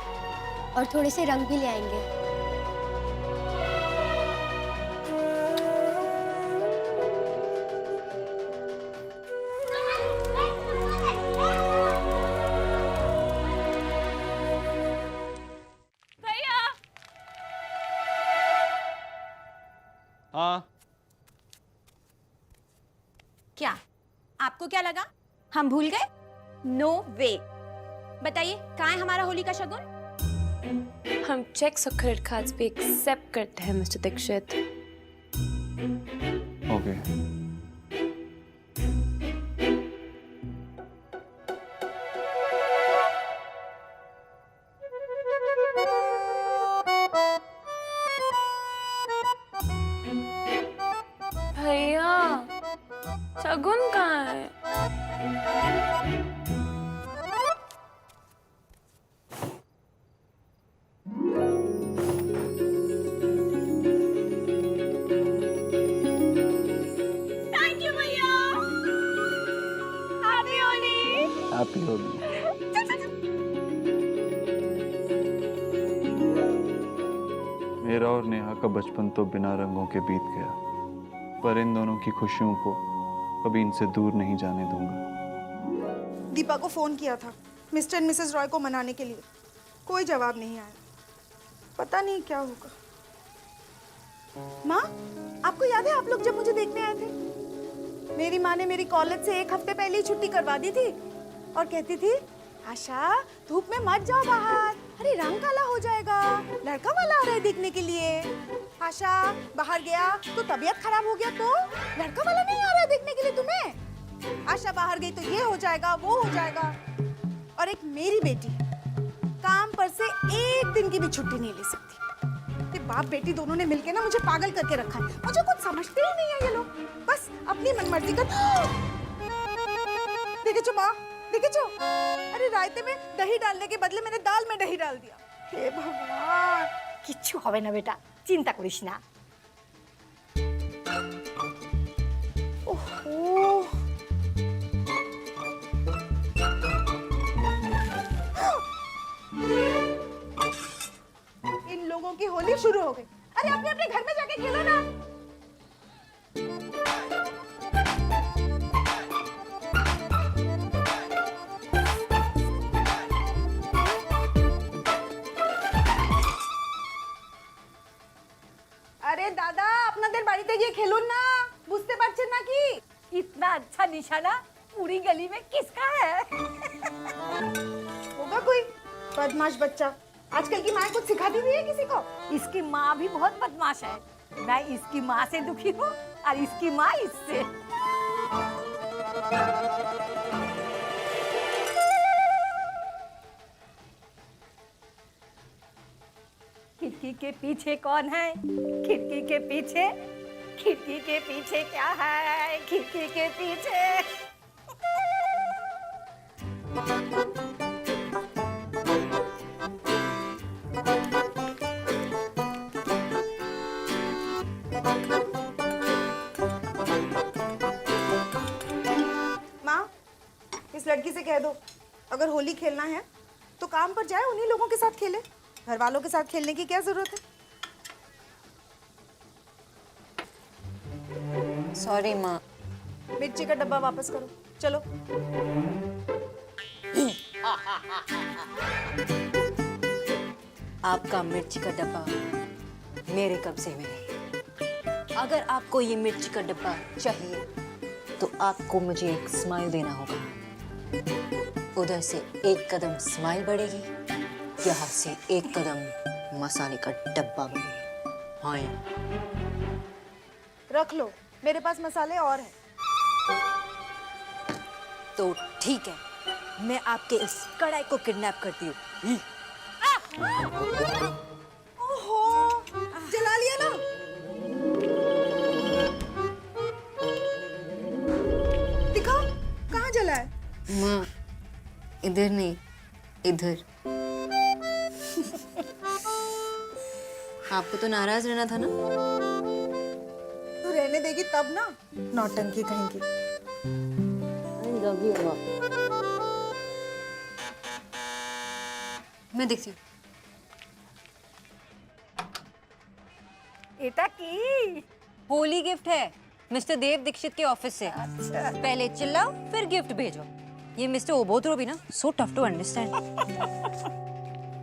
और थोड़े से रंग भी ले आएंगे। भैया हाँ, क्या आपको क्या लगा हम भूल गए? नो वे। बताइए कहाँ है हमारा होली का शगुन? हम चेक्स और क्रेडिट कार्ड्स भी एक्सेप्ट करते हैं मिस्टर दीक्षित। ओके। भैया शगुन कहाँ है? थैंक यू भैया। हैप्पी होली। हैप्पी होली। मेरा और नेहा का बचपन तो बिना रंगों के बीत गया, पर इन दोनों की खुशियों को कभी इनसे दूर नहीं जाने दूंगा। दीपा को फोन किया था मिस्टर एंड मिसेस रॉय को मनाने के लिए, कोई जवाब नहीं आया। पता नहीं क्या होगा। माँ, आपको याद है आप लोग जब मुझे देखने आए थे, मेरी माँ ने मेरी कॉलेज से एक हफ्ते पहले ही छुट्टी करवा दी थी और कहती थी आशा धूप में मत जाओ बाहर, अरे रंग काला हो जाएगा, लड़का वाला आ रहा है देखने के लिए। आशा बाहर गया तो तबीयत खराब हो गया तो लड़का वाला नहीं आ रहा है देखने के लिए तुम्हें। आशा बाहर गई तो ये हो जाएगा वो हो जाएगा। और एक मेरी बेटी काम पर से एक दिन की भी छुट्टी नहीं ले सकती। ये बाप बेटी दोनों ने मिलके ना मुझे पागल करके रखा है। मुझे कुछ समझते ही नहीं है ये लोग, बस अपनी मनमर्जी कर। देखे चो माँ, देखे चो, अरे रायते में दही डालने के बदले मैंने दाल में दही डाल दिया। हे भगवान। কিচ্ছু হবে না বেটা, চিন্তা করিস না। ओहो। इन लोगों की होली शुरू हो गई। अरे अपने अपने घर में जाके खेलो ना। अरे दादा আপনাদের বাড়িতে গিয়ে খেলুন না, বুঝতে পারছেন না কি? इतना अच्छा निशाना पूरी गली में किसका है? होगा कोई बदमाश बच्चा। आजकल की माँ कुछ सिखाती भी है किसी को? इसकी माँ भी बहुत बदमाश है। मैं इसकी माँ से दुखी हूँ और इसकी माँ इससे। खिड़की के पीछे कौन है? खिड़की के पीछे, खिड़की के पीछे क्या है? खिड़की के पीछे माँ, इस लड़की से कह दो अगर होली खेलना है तो काम पर जाए, उन्हीं लोगों के साथ खेले। घर वालों के साथ खेलने की क्या जरूरत है? सॉरी माँ, मिर्ची का डब्बा वापस करो, चलो। आपका मिर्ची का डब्बा मेरे कब्जे में है। अगर आपको ये मिर्ची का डब्बा चाहिए तो आपको मुझे एक स्माइल देना होगा। उधर से एक कदम स्माइल बढ़ेगी, यहाँ से एक कदम मसाले का डब्बा बढ़ेगा। हाँ, रख लो, मेरे पास मसाले और हैं। तो ठीक है, मैं आपके इस कढ़ाई को किडनैप करती हूँ। ओहो, जला लिया ना। दिखाओ कहाँ जला है। माँ, इधर नहीं, इधर। आपको तो नाराज रहना था ना? तू रहने देगी तब ना, नौटंकी कहेंगी। मैं देखती हूँ। एटा की होली गिफ्ट है मिस्टर देव दीक्षित के ऑफिस से। अच्छा। पहले चिल्लाओ फिर गिफ्ट भेजो। ये मिस्टर ओबोत्रो भी ना सो टफ टू अंडरस्टैंड।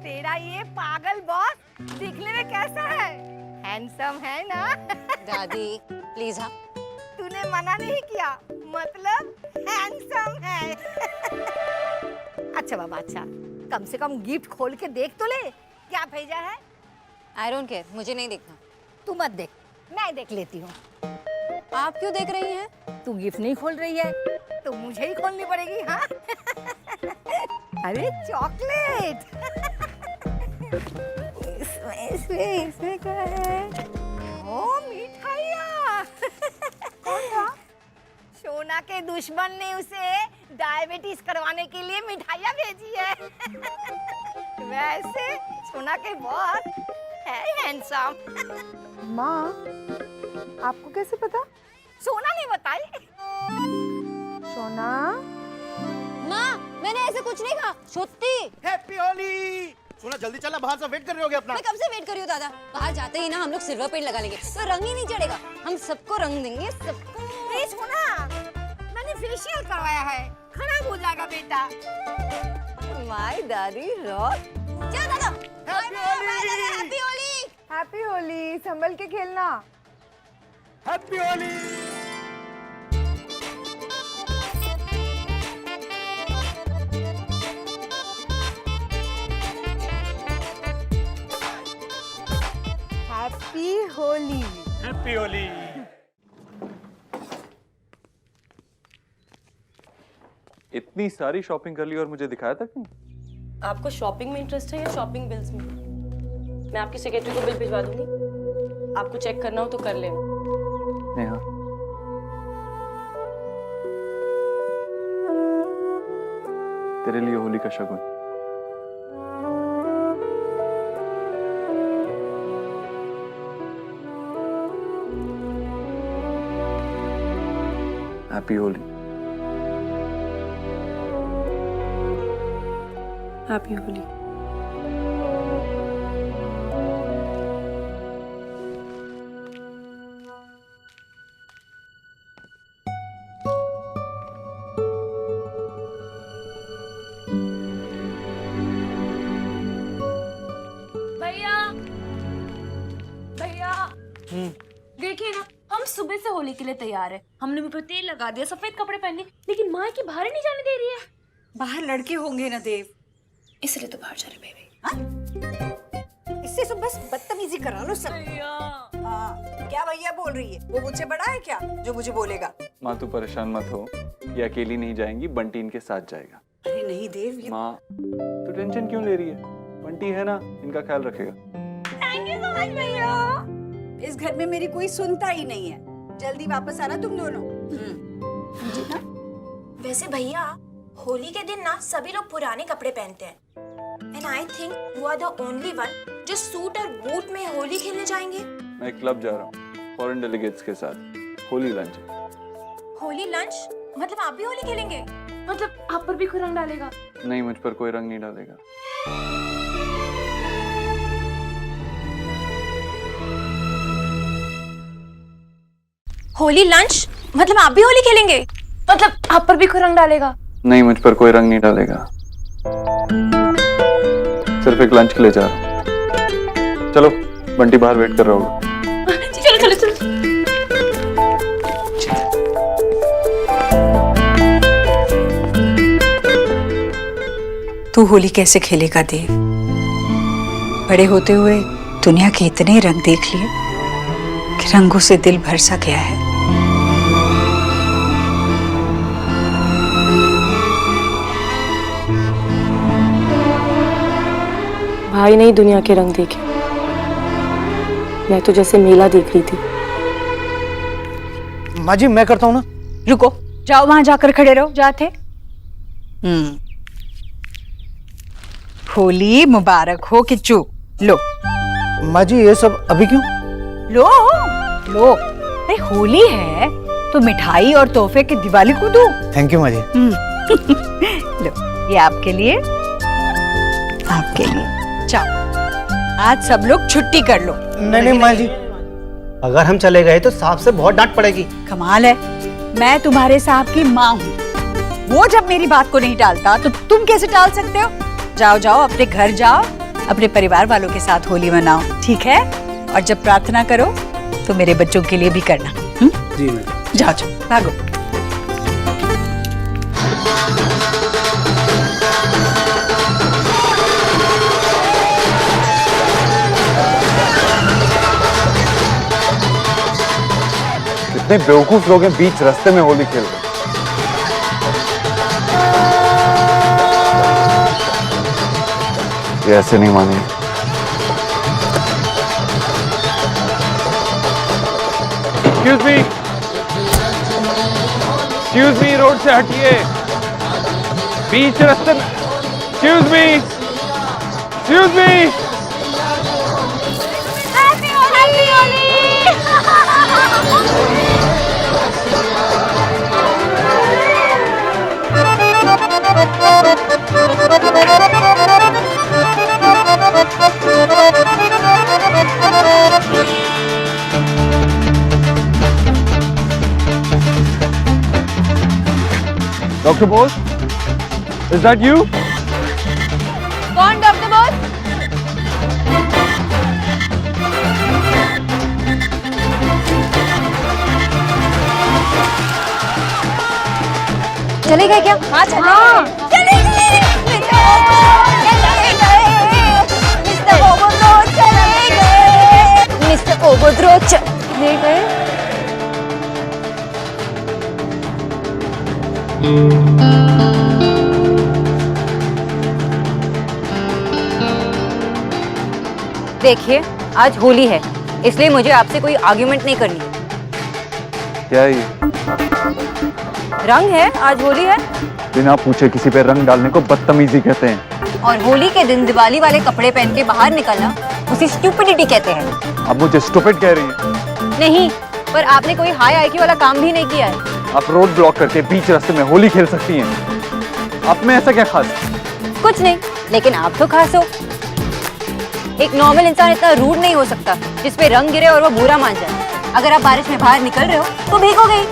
तेरा ये पागल बॉस दिखने में कैसा है? हैंडसम है ना? दादी प्लीज। हाँ, तूने मना नहीं किया, मतलब हैंडसम है। अच्छा बाबा, अच्छा, कम से कम गिफ्ट खोल के देख तो ले, क्या भेजा है। आई डोंट केयर, मुझे नहीं देखना। तू मत देख, मैं देख लेती हूँ। आप क्यों देख रही हैं? तू गिफ्ट नहीं खोल रही है तो मुझे ही खोलनी पड़ेगी। हाँ। अरे चॉकलेट। इसमें क्या है? ओ मिठाइयाँ। कौन था? सोना के दुश्मन ने उसे डायबिटीज करवाने के लिए मिठाइयाँ भेजी है। वैसे सोना के बहुत है हैंडसम। माँ, आपको कैसे पता? सोना ने बताई। सोना, माँ, मैंने ऐसे कुछ नहीं कहा। सत्ती। हैप्पी होली। सोना जल्दी चला, बाहर से वेट कर रहे होगे अपना। मैं कब से वेट कर रही हूँ दादा। बाहर जाते ही ना हम लोग सिल्वर पेंट लगा लेंगे तो रंग ही नहीं चढ़ेगा। हम सबको रंग देंगे, सबको। नहीं सोना, मैंने फेशियल करवाया है, खराब हो जाएगा बेटा। माय दादी रॉक। क्या दादा? हैप्पी होली। हैप्पी होली, संभल के खेलना। Happy Holi. Happy Holi. Happy Holi. इतनी सारी शॉपिंग कर ली और मुझे दिखाया तक नहीं। आपको शॉपिंग में इंटरेस्ट है या शॉपिंग बिल्स में? मैं आपकी सेक्रेटरी को बिल भिजवा दूंगी, आपको चेक करना हो तो कर लेना। नेहा, तेरे लिए होली का शगुन। हैप्पी होली। हैप्पी होली। भैया, भैया, देखिए ना, हम सुबह से होली के लिए तैयार है। हमने मुंह पे तेल लगा दिया, सफेद कपड़े पहन लिए, लेकिन माँ की बाहर नहीं जाने दे रही है। बाहर लड़के होंगे ना देव, इसलिए तो बाहर जा रहे बेबी। इससे तो बस बदतमीजी करा लो सब। हाँ, क्या भैया बोल रही है? वो मुझसे बड़ा है क्या जो मुझे बोलेगा? माँ तू परेशान मत हो, ये अकेली नहीं जाएंगी, बंटी इनके साथ जाएगा। अरे नहीं देव, ये माँ तू टेंशन क्यों ले रही है? बंटी है ना, इनका ख्याल रखेगा। थैंक यू सो मच भैया। इस घर में मेरी कोई सुनता ही नहीं है। जल्दी वापस आना तुम दोनों। समझे ना? वैसे भैया, होली के दिन ना सभी लोग पुराने कपड़े पहनते हैं, and I think you are the only one जो सूट और बूट में होली खेलने जाएंगे। मैं एक क्लब जा रहा हूँ फॉरेन डेलीगेट्स के साथ, होली लंच। होली लंच? मतलब आप भी होली खेलेंगे? मतलब आप पर भी कोई रंग डालेगा? नहीं, मुझ पर कोई रंग नहीं डालेगा। होली लंच? मतलब आप भी होली खेलेंगे? मतलब आप पर भी कोई रंग डालेगा? नहीं, मुझ पर कोई रंग नहीं डालेगा, सिर्फ एक लंच के लिए जा रहा हूँ। चलो, बंटी बाहर वेट कर रहा होगा। चलो चलो चलो। तू होली कैसे खेलेगा देव? बड़े होते हुए दुनिया के इतने रंग देख लिए कि रंगों से दिल भर सा गया है। भाई नहीं दुनिया के रंग देखे, मैं तो जैसे मेला देख रही थी। माँ जी मैं करता हूँ ना। रुको, जाओ वहां जाकर खड़े रहो, जाते। होली मुबारक हो किच्चू। लो माँ जी ये सब अभी क्यों? लो लो, अरे होली है तो मिठाई और तोहफे की दिवाली को दो। थैंक यू माँ जी। लो, ये आपके लिए, आपके लिए। जाओ, आज सब लोग छुट्टी कर लो। नहीं माँ जी, अगर हम चले गए तो साहब से बहुत डांट पड़ेगी। कमाल है, मैं तुम्हारे साहब की माँ हूँ, वो जब मेरी बात को नहीं टालता तो तुम कैसे टाल सकते हो? जाओ जाओ, अपने घर जाओ, अपने परिवार वालों के साथ होली मनाओ, ठीक है? और जब प्रार्थना करो तो मेरे बच्चों के लिए भी करना। जी मैम। जाओ जाओ, भागो। इतने बेवकूफ लोग हैं बीच रास्ते में होली खेल रहे। ये ऐसे नहीं माने। एक्सक्यूज मी, रोड से हटिए, बीच रास्ते में। Excuse me, excuse me. Dr. Bose? Is that you? कौन डॉक्टर बोस? चले गए क्या? हाँ चले गए। मिस्टर ओबोद्रो चले गए। देखिए, आज होली है, इसलिए मुझे आपसे कोई आर्ग्यूमेंट नहीं करनी। क्या है ये? रंग है, आज होली है। बिना पूछे किसी पे रंग डालने को बदतमीजी कहते हैं। और होली के दिन दिवाली वाले कपड़े पहन के बाहर निकलना उसे स्टूपिडिटी कहते हैं। अब मुझे स्टूपिड कह रही है? नहीं, पर आपने कोई हाई आईक्यू वाला काम भी नहीं किया है। आप रोड ब्लॉक करके बीच रास्ते में होली खेल सकती हैं। आप में ऐसा क्या खास? कुछ नहीं, लेकिन आप तो खास हो। एक नॉर्मल इंसान इतना रूड नहीं हो सकता जिस पे रंग गिरे और वो बुरा मान जाए। अगर आप बारिश में बाहर निकल रहे हो तो भीगोगे ही,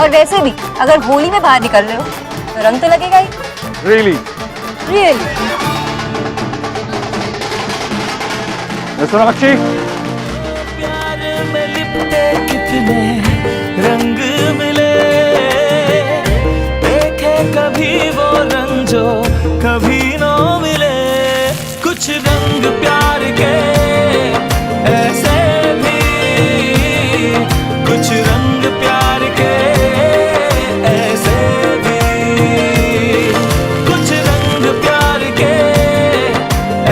और वैसे भी अगर होली में बाहर निकल रहे हो तो रंग तो लगेगा ही। Really? Really? सोनाक्षी, कितने रंग मिले, देखे कभी वो रंग जो कभी न मिले। कुछ रंग प्यार के ऐसे भी, कुछ रंग प्यार के ऐसे भी, कुछ रंग प्यार के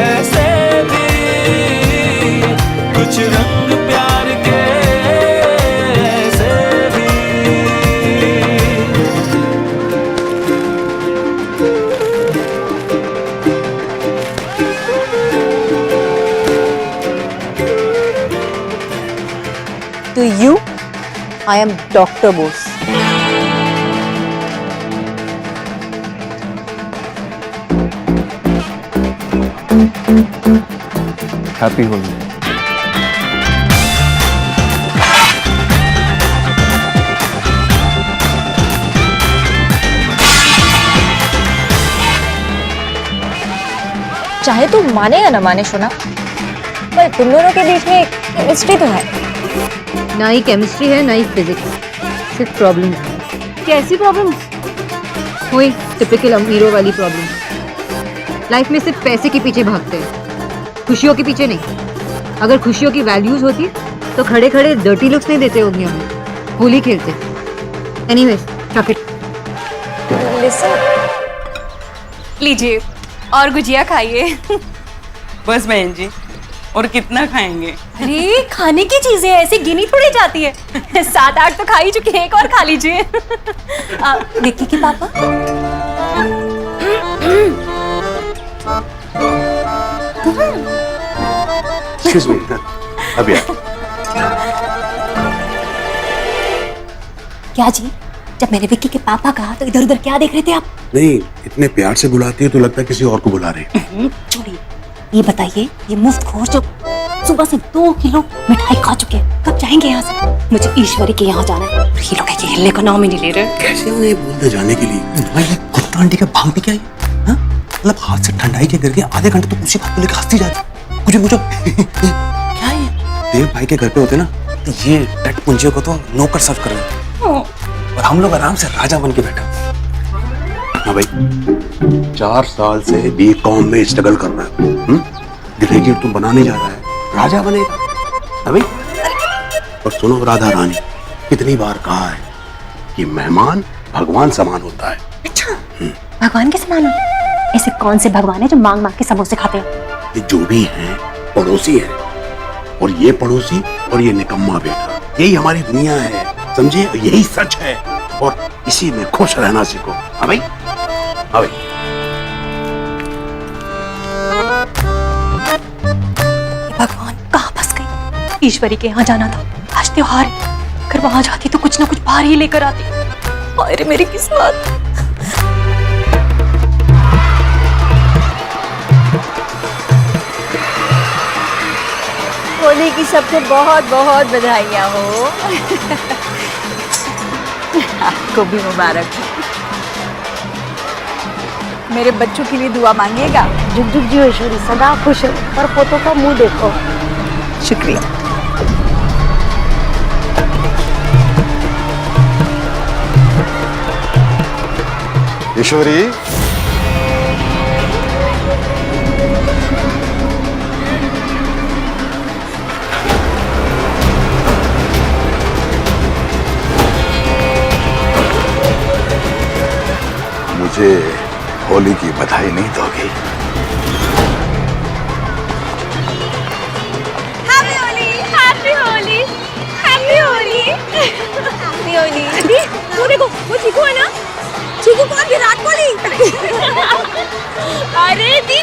ऐसे भी, कुछ रंग प्यार के ऐसे भी। To you, I am Dr. Bose. Happy Holi. चाहे तू माने या ना माने सोना, पर तुम दोनों के बीच में केमिस्ट्री तो है। ना ही केमिस्ट्री है ना ही फिजिक्स, सिर्फ प्रॉब्लम। कैसी प्रॉब्लम? वही टिपिकल अमीरों वाली प्रॉब्लम। लाइफ में सिर्फ पैसे के पीछे भागते हैं, खुशियों के पीछे नहीं। अगर खुशियों की वैल्यूज होती तो खड़े खड़े डर्टी लुक्स नहीं देते होंगे हम, होली खेलते। एनीवेज, रख इट। लीजिए और गुजिया खाइए। बस बहन जी, और कितना खाएंगे? अरे खाने की चीजें ऐसे गिनी थोड़ी जाती है। 7-8 तो खा ही चुके हैं, एक और खा लीजिए। निक्की के पापा। Excuse me, अभी क्या जी, जब मैंने विक्की के पापा कहा तो इधर उधर क्या देख रहे थे आप? नहीं, इतने प्यार से बुलाती है तो लगता है किसी और को बुला रही है। छोड़िए, ये बताइए, ये मुफ्तखोर जो सुबह से 2 किलो मिठाई खा चुके हैं, कब जाएंगे यहाँ से? मुझे ईश्वरी के यहाँ जाना है। ये लोग ये हिलने का नाम ही नहीं ले रहे। कैसे उन्हें बोलते जाने के लिए? भाई ये कुत्ता आंटी का भांग पी के आई, हाँ? मतलब हाथ से ठंडाई के करके आधे घंटे तो उसी बात को लेकर हंसती जाती। कुछ पूछो क्या है? देव भाई के घर पे होते ना तो ये टट पुंजियों को तो नौकर सर्व कर रहे हैं और हम लोग आराम से राजा बन के बैठा। हाँ भाई, 4 साल से बीकॉम में स्ट्रगल कर रहा है, ग्रेजुएट तो बनाने जा रहा है, राजा बनेगा। हाँ भाई, और सुनो राधा रानी, कितनी बार कहा है कि मेहमान भगवान समान होता है। अच्छा, भगवान के समान हो? ऐसे कौन से भगवान है जो मांग मांग के समोसे खाते हैं? ये जो भी है पड़ोसी है, और ये पड़ोसी और ये निकम्मा बेटा, यही हमारी दुनिया है, समझे? यही सच है और इसी में खुश रहना सीखो। हाँ भाई, हाँ भाई। भगवान कहाँ फंस गई? ईश्वरी के यहाँ जाना था, आज त्योहार है, अगर वहां जाती तो कुछ ना कुछ बाहर ही लेकर आती। अरे मेरी किस्मत। होली की सबसे बहुत बहुत बधाइयाँ हो। आपको भी मुबारक हो। मेरे बच्चों के लिए दुआ मांगिएगा। जुग जुग जियो ईश्वरी, सदा खुश हो, पर पोतों का मुंह देखो। शुक्रिया। ईश्वरी, मुझे होली की बधाई नहीं दोगी? Happy Holi, happy Holi, happy Holi, happy Holi. वो देखो, वो चीकू है ना? चीकू कौन? विराट कोहली। अरे दी,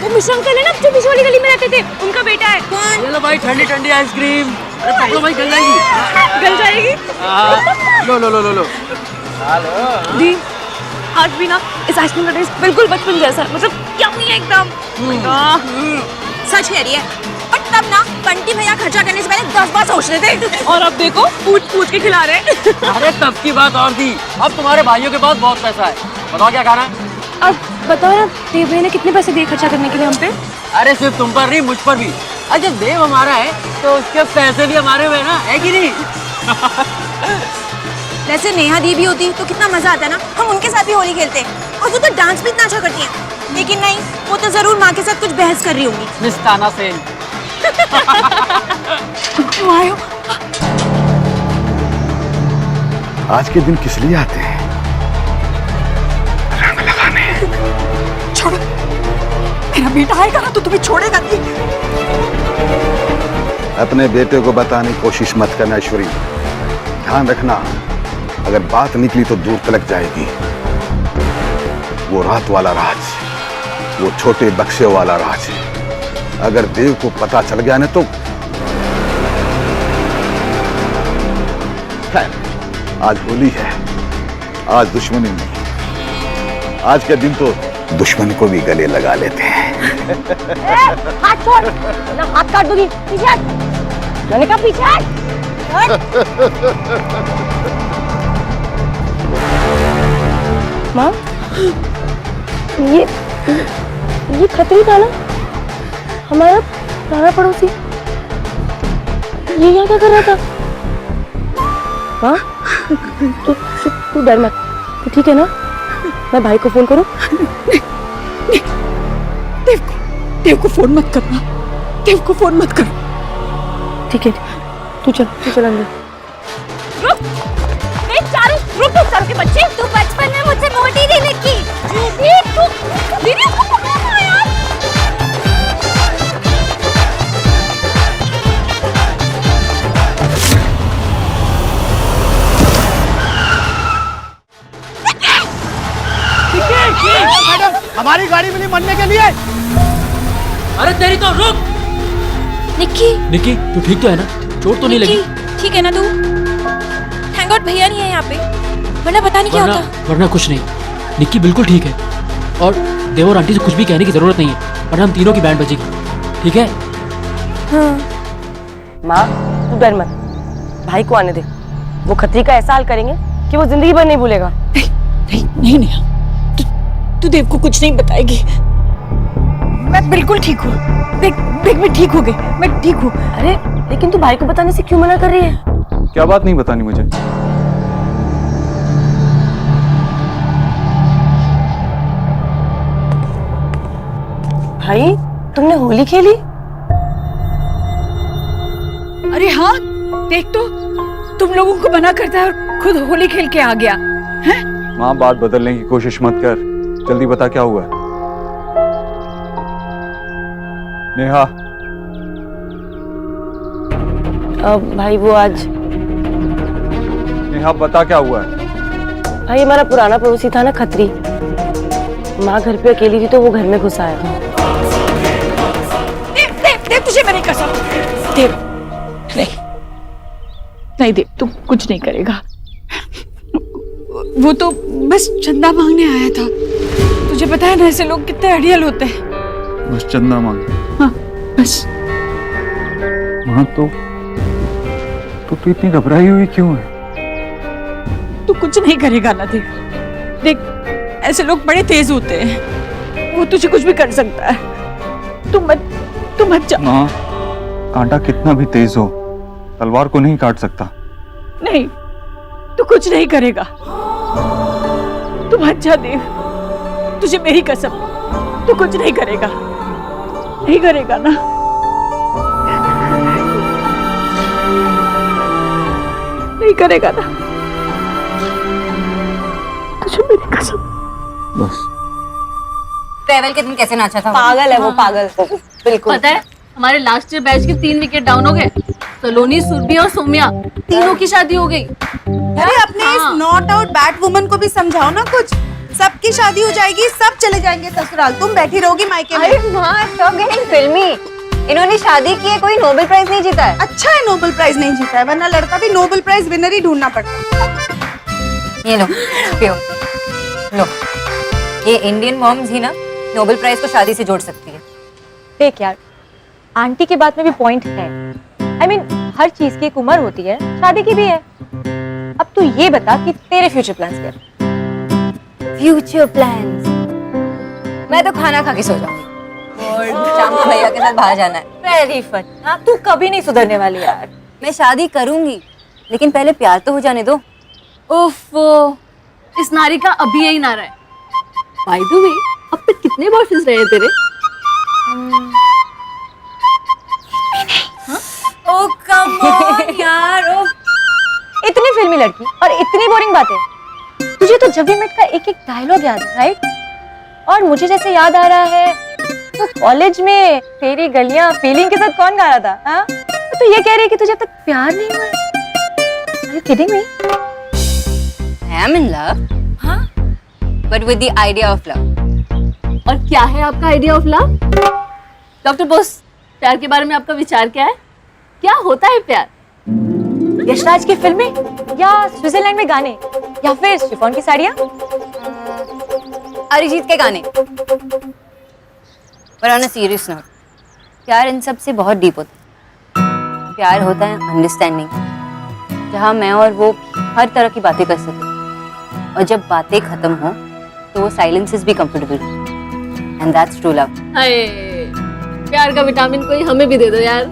वो मिश्रा अंकल है ना, जो पीछे वाली गली में रहते थे, उनका बेटा है। कौन? ये लो भाई ठंडी ठंडी आइसक्रीम। अरे पकड़ो भाई, गल जाएगी। गल जाएगी? लो लो लो लो लो। दी, आज भी ना इस आइसक्रीम का टेस्ट बिल्कुल बचपन जैसा, मतलब यम्मी है एकदम। सच कह रही है, और तब ना बंटी भैया खर्चा करने से पहले 10 बार सोच रहे थे, और अब देखो पूछ पूछ के खिला रहे। अरे तब की बात और थी, अब तुम्हारे भाइयों के पास बहुत पैसा है। बताओ क्या खाना है? अब बताओ ना, देव भैया ने कितने पैसे दिए खर्चा करने के लिए हम पे? अरे सिर्फ तुम पर नहीं, मुझ पर भी। अरे जब देव हमारा है तो उसके पैसे भी हमारे हुए ना, है कि नहीं? वैसे नेहा दी भी होती तो कितना मजा आता ना, हम उनके साथ भी होली खेलते। और वो तो डांस भी इतना अच्छा करती है। लेकिन नहीं, वो तो जरूर माँ के साथ कुछ बहस कर रही होंगी। मिस ताना सेन। क्यों आए हो? आज के दिन किस लिए आते हैं? रंग लगाने। छोड़ो, मेरा बेटा आएगा ना तो तुम्हें छोड़ेगा नहीं। अपने बेटे को बताने की कोशिश मत करना ईश्वरी, ध्यान रखना, अगर बात निकली तो दूर तलक जाएगी। वो रात वाला राज, वो छोटे बक्से वाला राज, अगर देव को पता चल गया ना तो खैर, आज होली है, आज दुश्मनी नहीं। आज के दिन तो दुश्मन को भी गले लगा लेते हैं। हाथ छोड़, ना हाथ काट दूंगी। पीछे हट, मैंने कहा पीछे हट। माँ, ये खतरी था ना? हमारा पुराना पड़ोसी ये यहाँ क्या कर रहा था? हाँ तू डर मत, तू ठीक है ना? मैं भाई को फोन करूं? देव को फोन मत करना, देव को फोन मत कर। ठीक है, तू चल अंदर। रुक चल के बच्चे, तू बचपन में मुझसे मोटी थी निक्की। दीदी उसको पकड़ो यार। मैडम, हमारी गाड़ी मिली मरने के लिए। अरे तेरी तो रुक। निक्की तू ठीक तो है ना? चोट तो नहीं लगी? ठीक है ना तू? थैंक गॉड भैया नहीं है यहाँ पे, वरना पता नहीं क्या होता। वरना कुछ नहीं, निक्की बिल्कुल ठीक है। और देव और आंटी से कुछ भी कहने की जरूरत नहीं है, वरना हम तीनों की बैंड बजेगी, ठीक है? हाँ। माँ तू डर मत, भाई को आने दे। वो खतरी का ऐसा हाल करेंगे कि वो जिंदगी भर नहीं भूलेगा। नहीं नेहा, तू देव को कुछ नहीं बताएगी। मैं बिल्कुल ठीक हूँ। देख मैं ठीक हो गई, मैं ठीक हूँ। अरे लेकिन तू भाई को बताने से क्यों मना कर रही है? क्या बात नहीं बतानी मुझे? भाई तुमने होली खेली? अरे हाँ, देख तो तुम लोगों को मना करता है और खुद होली खेल के आ गया है? माँ बात बदलने की कोशिश मत कर, जल्दी बता क्या हुआ है। नेहा। भाई वो आज नेहा बता क्या हुआ है? भाई हमारा पुराना पड़ोसी था ना खत्री, माँ घर पे अकेली थी तो वो घर में घुस आया था। देव तुझे मेरी कसम। देव नहीं देव, तू कुछ नहीं करेगा। वो तो बस चंदा मांगने आया था। तुझे पता है ना ऐसे लोग कितने अड़ियल होते हैं। बस चंदा मांग? हाँ बस। माँ तो तू इतनी घबराई हुई क्यों है? तू कुछ नहीं करेगा ना देव। देख ऐसे लोग बड़े तेज होते हैं, वो तुझे कुछ भी कर सकता है। तू मत जा। माँ कांटा कितना भी तेज हो तलवार को नहीं काट सकता। नहीं तू कुछ नहीं करेगा, तू मत जा देव, तुझे मेरी कसम, तू कुछ नहीं करेगा। नहीं करेगा ना? नहीं करेगा ना? तुझे मेरी कसम। बस। ट्रेवल के दिन कैसे नाचा था? पागल है वो, पागल। बिल्कुल। पता है हमारे लास्ट ईयर बैच के 3 विकेट डाउन हो गए। सलोनी, सुरभि और सोम्या तीनों की शादी हो गई। अरे अपने इस नॉट आउट बैट वुमन को भी समझाओ ना कुछ। सबकी शादी हो जाएगी, सब चले जाएंगे ससुराल, तुम बैठी रहोगी मायके में। अरे माँ स्टॉप गेटिंग फिल्मी। इन्होंने शादी की है, कोई नोबेल प्राइज नहीं जीता है। अच्छा है नोबेल प्राइज नहीं जीता है, वरना लड़का भी नोबेल प्राइज विनर ही ढूंढना पड़ता। ये लो पियो लो। ये इंडियन मॉम्स ही ना नोबेल प्राइज को शादी से जोड़ सकती है। देख यार, आंटी की बात में भी पॉइंट है। I mean, हर चीज की एक उम्र होती है, शादी की भी है। अब तू ये बता कि तेरे फ्यूचर प्लान्स क्या है? Future plans? मैं तो खाना खा के सो जाऊंगी। शाम को भैया के साथ बाहर जाना है। Very fun. हाँ तू कभी नहीं सुधरने वाली यार। मैं शादी करूंगी लेकिन पहले प्यार तो हो जाने दो। ओफो, इस नारी का अभी यही नारा है। बाय द वे, अब तक कितने बॉयफ्रेंड्स रहे तेरे? ओ कम ऑन यार। ओ इतनी फिल्मी लड़की और इतनी बोरिंग बातें। तुझे तो जब वी मेट का एक एक डायलॉग याद है, राइट? और मुझे जैसे याद आ रहा है तो कॉलेज में तेरी गलियां फीलिंग के साथ कौन गा रहा था? हाँ तो ये कह रही है कि तुझे अब तक प्यार नहीं हुआ है? Are you kidding me? I am in love, हाँ? but with the idea of love. और क्या है आपका idea of love? Doctor Bose, प्यार के बारे में आपका विचार क्या है? क्या होता है प्यार? यशराज की फिल्में या स्विट्जरलैंड में गाने या फिर शिफॉन की साड़ियाँ? अरिजीत के गाने। पर ऑन अ सीरियस नोट, प्यार इन सब से बहुत डीप होता है। प्यार होता है अंडरस्टैंडिंग, जहाँ मैं और वो हर तरह की बातें कर सके, और जब बातें खत्म हो तो वो साइलेंसेस भी comfortable, and that's true love. Hi, प्यार का विटामिन कोई हमें भी दे दो यार।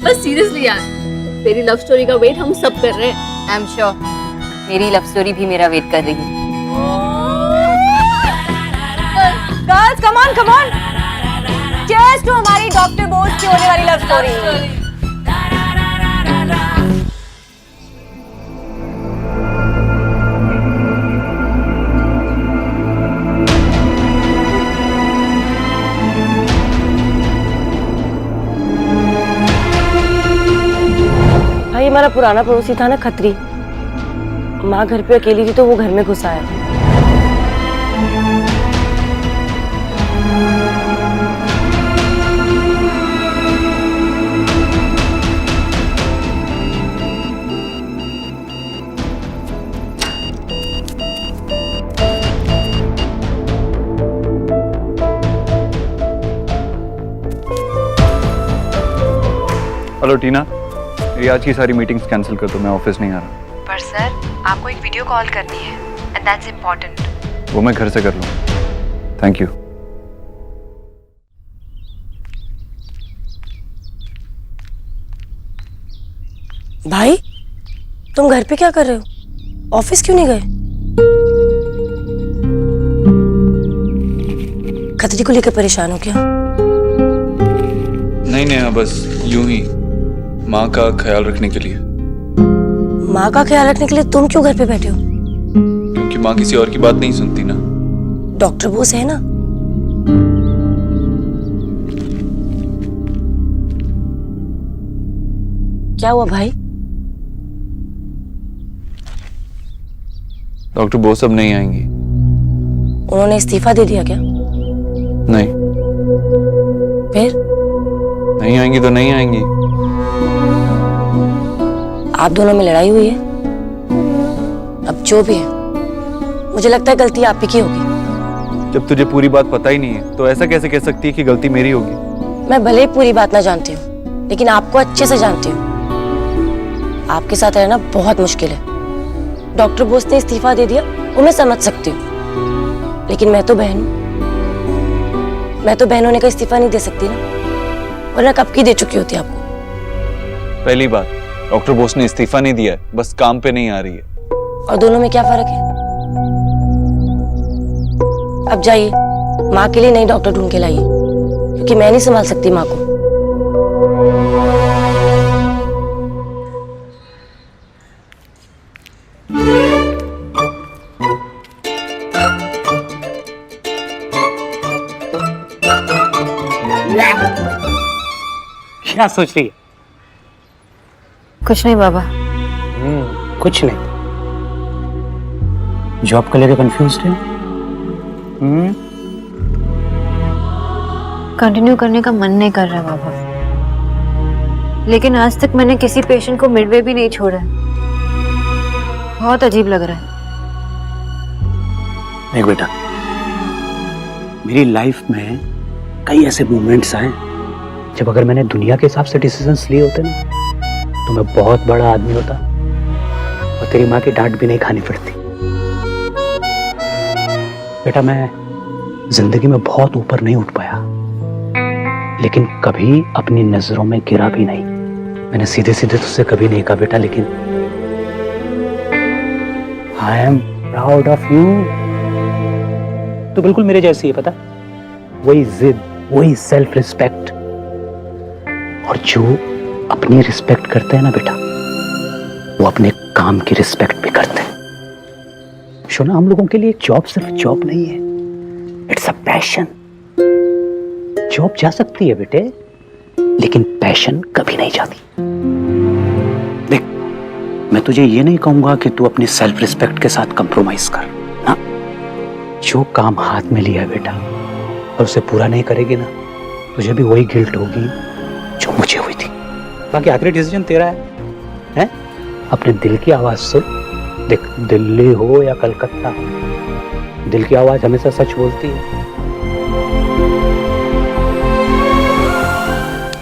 बस सीरियसली यार, तेरी लव स्टोरी का वेट हम सब कर रहे हैं। आई एम श्योर मेरी लव स्टोरी भी मेरा वेट कर रही है। Girls come on cheers to हमारी डॉक्टर बोस की होने वाली लव स्टोरी। भाई हमारा पुराना पड़ोसी था ना खत्री, माँ घर पे अकेली थी तो वो घर में घुस आया। हेलो टीना, मेरी आज की सारी मीटिंग्स कैंसिल कर दो, मैं ऑफिस नहीं आ रहा। पर सर आपको एक वीडियो कॉल करनी है एंड दैट्स इम्पोर्टेंट। वो मैं घर से कर लूँ। Thank you. भाई तुम घर पे क्या कर रहे हो? ऑफिस क्यों नहीं गए? खतरी को लेकर परेशान हो क्या? नहीं नेहा, बस यूं ही माँ का ख्याल रखने के लिए। माँ का ख्याल रखने के लिए तुम क्यों घर पे बैठे हो? क्योंकि माँ किसी और की बात नहीं सुनती ना। डॉक्टर बोस है ना। क्या हुआ भाई? डॉक्टर बोस अब नहीं आएंगी। उन्होंने इस्तीफा दे दिया क्या? नहीं। फिर? नहीं आएंगी तो नहीं आएंगी। आप दोनों में लड़ाई हुई है? अब जो भी है, मुझे लगता है गलती आप ही की होगी। जब तुझे पूरी बात पता ही नहीं है तो ऐसा कैसे कह सकती है कि गलती मेरी होगी? मैं भले ही पूरी बात ना जानती हूँ, लेकिन आपको अच्छे से जानती हूँ। आपके साथ रहना बहुत मुश्किल है। डॉक्टर बोस ने इस्तीफा दे दिया वो मैं समझ सकती हूँ, लेकिन मैं तो बहन हूँ। मैं तो बहन होने का इस्तीफा नहीं दे सकती ना, वरना कब की दे चुकी होती आपको। पहली बात, डॉक्टर बोस ने इस्तीफा नहीं दिया है, बस काम पे नहीं आ रही है। और दोनों में क्या फर्क है? अब जाइए, माँ के लिए नई डॉक्टर ढूंढ के लाइए, क्योंकि मैं नहीं संभाल सकती माँ को। क्या सोच रही है? कुछ नहीं बाबा। कुछ नहीं। जॉब को लेकर कंफ्यूज है? कंटिन्यू करने का मन नहीं कर रहा बाबा, लेकिन आज तक मैंने किसी पेशेंट को मिडवे भी नहीं छोड़ा। बहुत अजीब लग रहा है। देख बेटा, मेरी लाइफ में कई ऐसे मोमेंट्स आए जब अगर मैंने दुनिया के हिसाब से डिसीजंस लिए होते ना तो मैं बहुत बड़ा आदमी होता और तेरी माँ की डांट भी नहीं खानी पड़ती। बेटा, मैं जिंदगी में बहुत ऊपर नहीं उठ पाया, लेकिन कभी अपनी नजरों में गिरा भी नहीं। मैंने सीधे सीधे तुझसे कभी नहीं कहा बेटा, लेकिन I am proud of you. तो बिल्कुल मेरे जैसी है, पता, वही जिद, वही सेल्फ रिस्पेक्ट, और जो अपनी रिस्पेक्ट करते हैं ना बेटा, वो अपने काम की रिस्पेक्ट भी करते हैं। शोना, हम लोगों के लिए जॉब सिर्फ जॉब नहीं है, इट्स अ पैशन। जॉब जा सकती है बेटे, लेकिन पैशन कभी नहीं जाती। देख, मैं तुझे ये नहीं कहूंगा कि तू अपनी सेल्फ रिस्पेक्ट के साथ कंप्रोमाइज कर ना। जो काम हाथ में लिया है बेटा और उसे पूरा नहीं करेगी ना, तुझे भी वही गिल्ट होगी जो मुझे हुई थी। बाकी आखिरी डिसीजन तेरा है? अपने दिल की आवाज सुन। देख, दिल्ली हो या कलकत्ता, दिल की आवाज हमेशा सच बोलती है।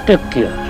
Take care.